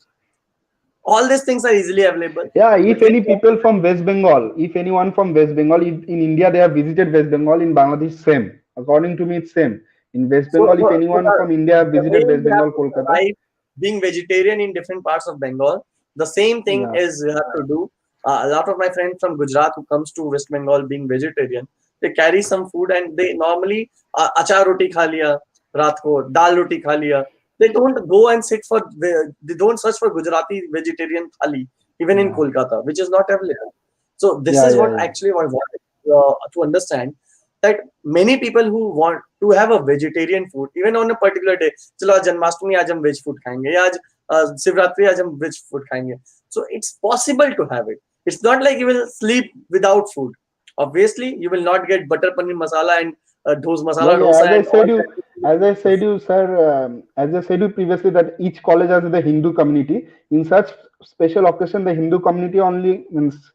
all these things are easily available. Yeah, But if when any people from West Bengal, if anyone from West Bengal, if in India they have visited West Bengal, in Bangladesh same. According to me, it's same. In West so, Bengal, if so anyone from India have the way visited West you have Bengal, to Kolkata, survive being vegetarian in different parts of Bengal, the same thing yeah, is you have to do. A lot of my friends from Gujarat who comes to West Bengal being vegetarian, they carry some food and they normally achar roti kha liya, raat ko dal roti kha liya. They don't go and sit for, they don't search for Gujarati vegetarian thali even in yeah, Kolkata, which is not available. So this yeah, is yeah, what yeah. actually I wanted to understand, that many people who want to have a vegetarian food even on a particular day, चलो आज जन्माष्टमी आज हम veg food खाएंगे, या आज शिवरात्रि आज हम veg food खाएंगे. So it's possible to have it. It's not like you will sleep without food. Obviously you will not get butter paneer masala and those Yeah, masala yeah. dosa and all that. As I said you, sir, as I said you previously, that each college has the Hindu community. In such special occasion, the Hindu community only means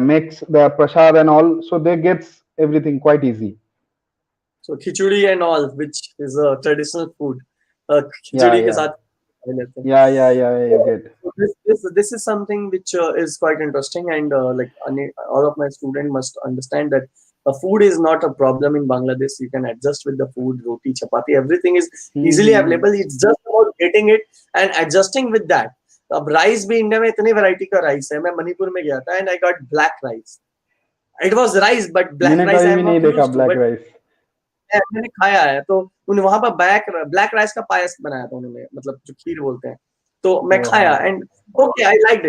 makes the prasad and all, so they gets everything quite easy. So khichdi and all, which is a traditional food, Yeah, खिचड़ी के yeah, साथ खा लेते हैं. yeah, yeah, yeah, yeah, you get. So this is something which is quite interesting, and like all of my students must understand that food is not a problem in Bangladesh. You can adjust with the food, roti, chapati, everything is easily Mm-hmm. available. It's just about getting it and adjusting with that. अब rice भी India में इतनी variety का rice है. मैं मणिपुर में गया था and I got black rice. It was rice but black मैंने राइस आई कभी एम भी नहीं नॉट देखा used to, black but rice. मैंने खाया है. तो उन्हें वहां पर ब्लैक राइस का पायस बनाया था उन्होंने, मतलब जो खीर बोलते हैं. तो मैं खाया ओहो. And okay, I liked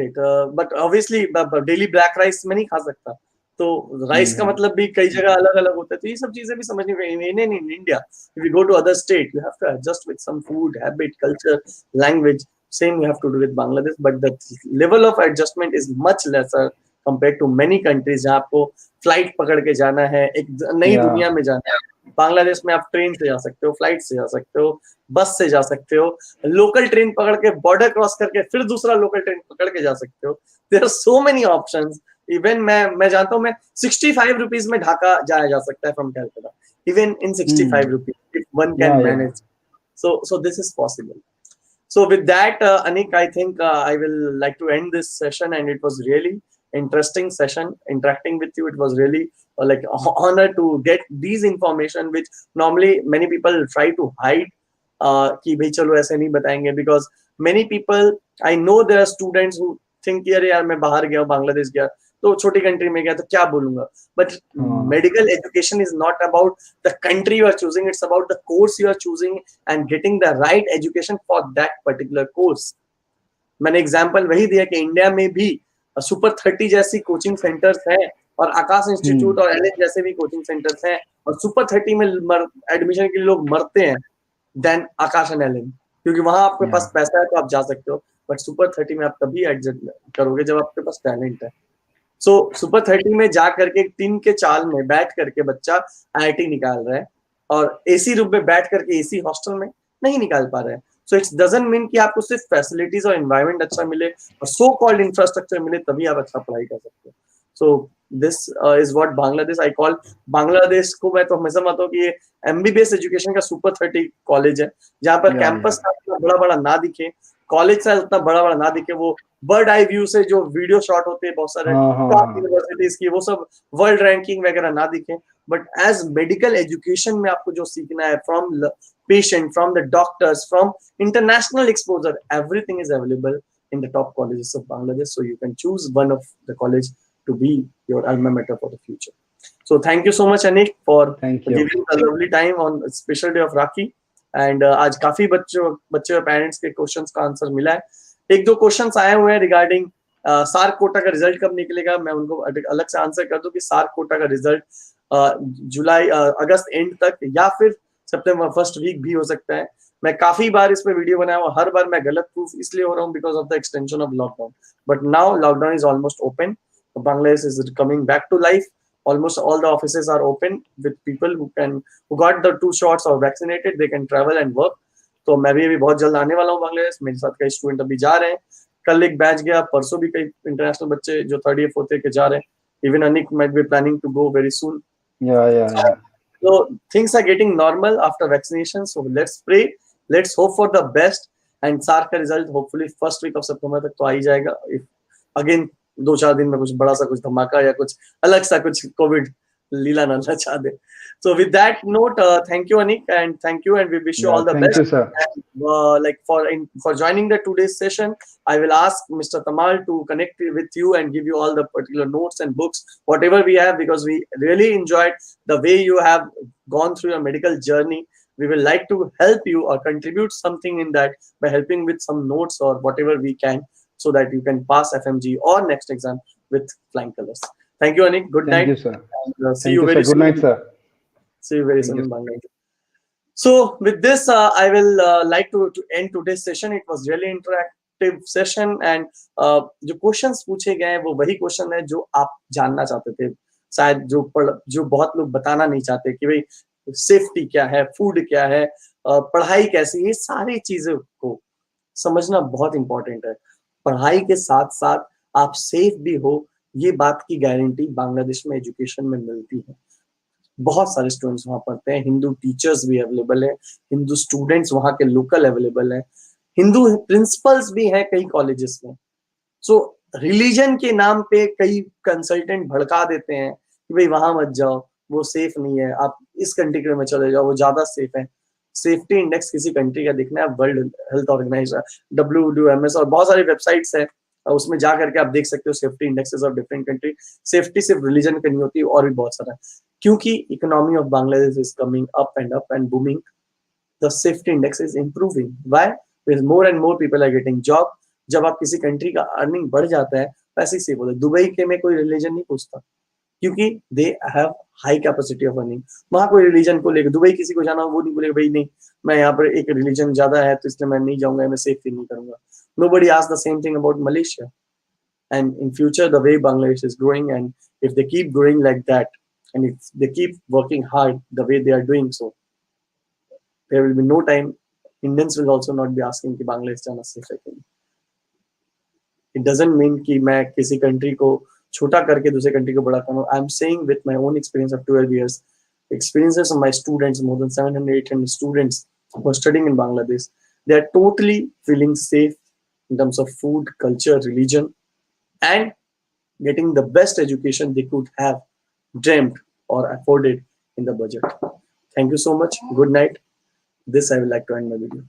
it. But obviously daily black rice में नहीं खा सकता. तो राइस का हम्म. मतलब भी कई जगह अलग अलग होता है. तो ये सब चीजें भी समझनी चाहिए. In India if you go to other state you have to adjust with some food habit culture language. Same you have to do with Bangladesh, but the level of adjustment is much lesser compare to many countries जहाँ आपको flight पकड़ के जाना है, एक नई या दुनिया में जाना है. बांग्लादेश में आप ट्रेन से जा सकते हो, फ्लाइट से जा सकते हो, बस से जा सकते हो, लोकल ट्रेन पकड़ के बॉर्डर क्रॉस करके फिर दूसरा लोकल ट्रेन पकड़ के जा सकते हो. There are so many options. Even मैं जानता हूँ, मैं 65 रुपीज में ढाका जाया जा सकता है from Calcutta, even in 65 rupees if one can या manage. So this is possible. So with that, Anik, I think I will like to end this session, and it was really interesting session interacting with you. It was really like honor to get these information which normally many people try to hide. कि भाई चलो ऐसे नहीं बताएंगे, because many people I know there are students who think कि अरे यार मैं बाहर गया, बांग्लादेश गया तो छोटी कंट्री में गया तो क्या बोलूंगा. But medical education is not about the country you are choosing, it's about the course you are choosing and getting the right education for that particular course. मैंने एग्जांपल वही दिया कि इंडिया में भी सुपर 30 जैसी कोचिंग सेंटर्स हैं, और आकाश institute और एलएन जैसे भी कोचिंग सेंटर्स हैं, और सुपर 30 में एडमिशन के लिए लोग मरते हैं देन आकाश एंड एलएन, क्योंकि वहां आपके पास पैसा है तो आप जा सकते हो. बट सुपर 30 में आप तभी एडजस्ट करोगे जब आपके पास टैलेंट है. सो सुपर 30 में जा करके टीम के चाल में बैठ करके बच्चा आईआईटी निकाल रहा है, और एसी रूम में बैठ करके एसी हॉस्टल में नहीं निकाल पा रहा है. सो इट्स डजंट मीन कि आपको सिर्फ फैसिलिटीज और एनवायरनमेंट अच्छा मिले और सो कॉल्ड इंफ्रास्ट्रक्चर मिले तभी आप अच्छा पढ़ाई कर सकते हो. सो this is what Bangladesh I call. Bangladesh को मैं तो हमेशा मानता हूँ कि ये एमबीबीएस एजुकेशन का सुपर 30 कॉलेज है, जहाँ पर कैंपस का बड़ा बड़ा ना दिखे, कॉलेज साइज उतना बड़ा बड़ा ना दिखे, वो बर्ड आई व्यू से जो वीडियो शॉट होते हैं बहुत सारे टॉप यूनिवर्सिटीज की, वो सब वर्ल्ड रैंकिंग वगैरह ना दिखे. बट एज मेडिकल एजुकेशन में आपको जो सीखना है from patient, from the doctors, from international exposure. Everything is available in the top colleges of Bangladesh. So you can choose one of the college to be your alma mater for the future. So thank you so much, Anik, for Thank you. giving a lovely time on a special day of Rakhi. And आज काफी बच्चे और parents के questions का answer मिला है. एक दो क्वेश्चंस आए हुए हैं रिगार्डिंग सार्क कोटा का रिजल्ट कब निकलेगा. मैं उनको अलग से आंसर कर दूं कि सार्क कोटा का रिजल्ट अगस्त एंड तक या फिर सितंबर फर्स्ट वीक भी हो सकता है. मैं काफी बार इस पे वीडियो बनाया हूं, हर बार मैं गलत प्रूफ इसलिए हो रहा हूं because of the extension of lockdown. But now lockdown is almost open. Bangladesh is coming back to life. Almost all the offices are open with people who got the 2 shots or vaccinated. They can travel and work. तो मैं भी अभी बहुत जल्द आने वाला हूँ बांग्लादेश. मेरे साथ कई स्टूडेंट अभी जा रहे हैं. कल एक बैच गया, परसों भी कई इंटरनेशनल बच्चे जो 3rd year 4th year के जा रहे हैं. Even Anik might be planning to go very soon. Yeah. So things are getting normal after vaccination. So let's pray. Let's hope for the best. And SARC का result hopefully first week of September तक तो आ ही जाएगा. If again 2-4 दिन में कुछ बड़ा सा कुछ धमाका या कुछ अलग सा कुछ कोविड लीला ना नचा दे. So with that note, thank you Anik, and thank you, and we wish you all the best. Thank you, sir. And, like for joining the today's session, I will ask Mr. Tamal to connect with you and give you all the particular notes and books, whatever we have, because we really enjoyed the way you have gone through your medical journey. We will like to help you or contribute something in that by helping with some notes or whatever we can, so that you can pass FMGE or next exam with flying colors. Thank you, Anik. Good night. Thank you, sir. And, see you very soon. Good night, sir. See you very soon in Bangladesh. So with this, I will like to end today's session. It was really interactive session, and जो questions पूछे गए हैं वो वही question है जो आप जानना चाहते थे. शायद जो बहुत लोग बताना नहीं चाहते कि भाई सेफ्टी क्या है, फूड क्या है, पढ़ाई कैसी है. ये सारी चीजों को समझना बहुत इंपॉर्टेंट है. पढ़ाई के साथ साथ आप सेफ भी हो, ये बात की गारंटी बांग्लादेश में एजुकेशन में मिलती है. बहुत सारे स्टूडेंट्स वहां पढ़ते हैं. हिंदू टीचर्स भी अवेलेबल है, हिंदू स्टूडेंट्स वहां के लोकल अवेलेबल है, हिंदू प्रिंसिपल्स भी हैं कई कॉलेजेस में. सो रिलीजन के नाम पे कई कंसल्टेंट भड़का देते हैं कि भाई वहां मत जाओ, वो सेफ नहीं है, आप इस कंट्री में चले जाओ, वो ज्यादा सेफ है. सेफ्टी इंडेक्स किसी कंट्री का देखना है, वर्ल्ड हेल्थ ऑर्गेनाइजेशन WMS और बहुत सारी वेबसाइट्स है, उसमें जा करके आप देख सकते हो safety indexes of different country. Safety सिर्फ रिलीजन पे नहीं होती, और भी बहुत सारा है. क्योंकि economy of Bangladesh is coming up and booming, the safety index is improving. Why? Because more and more people are getting job. जब आप किसी कंट्री का अर्निंग बढ़ जाता है, वैसे ही सेफ होता है. दुबई के में कोई रिलीजन नहीं पूछता, क्योंकि they have high capacity of earning. वहां कोई रिलीजन को लेकर दुबई किसी को जाना, वो नहीं बोलेगा भाई नहीं, मैं यहाँ पर एक रिलीजन ज्यादा है तो इसलिए मैं नहीं जाऊंगा, मैं सेफ फील नहीं करूंगा. Nobody asks the same thing about Malaysia. And in future, the way Bangladesh is growing, and if they keep growing like that, and if they keep working hard the way they are doing so, there will be no time. Indians will also not be asking कि Bangladesh जाना safe है कि नहीं. It doesn't mean कि मैं किसी country को छोटा करके दूसरे country को बड़ा करूँ. I'm saying with my own experience of 12 years, experiences of my students, more than 700-800 students who are studying in Bangladesh, they are totally feeling safe in terms of food, culture, religion, and getting the best education they could have dreamt or afforded in the budget. Thank you so much. Good night. This I would like to end my video.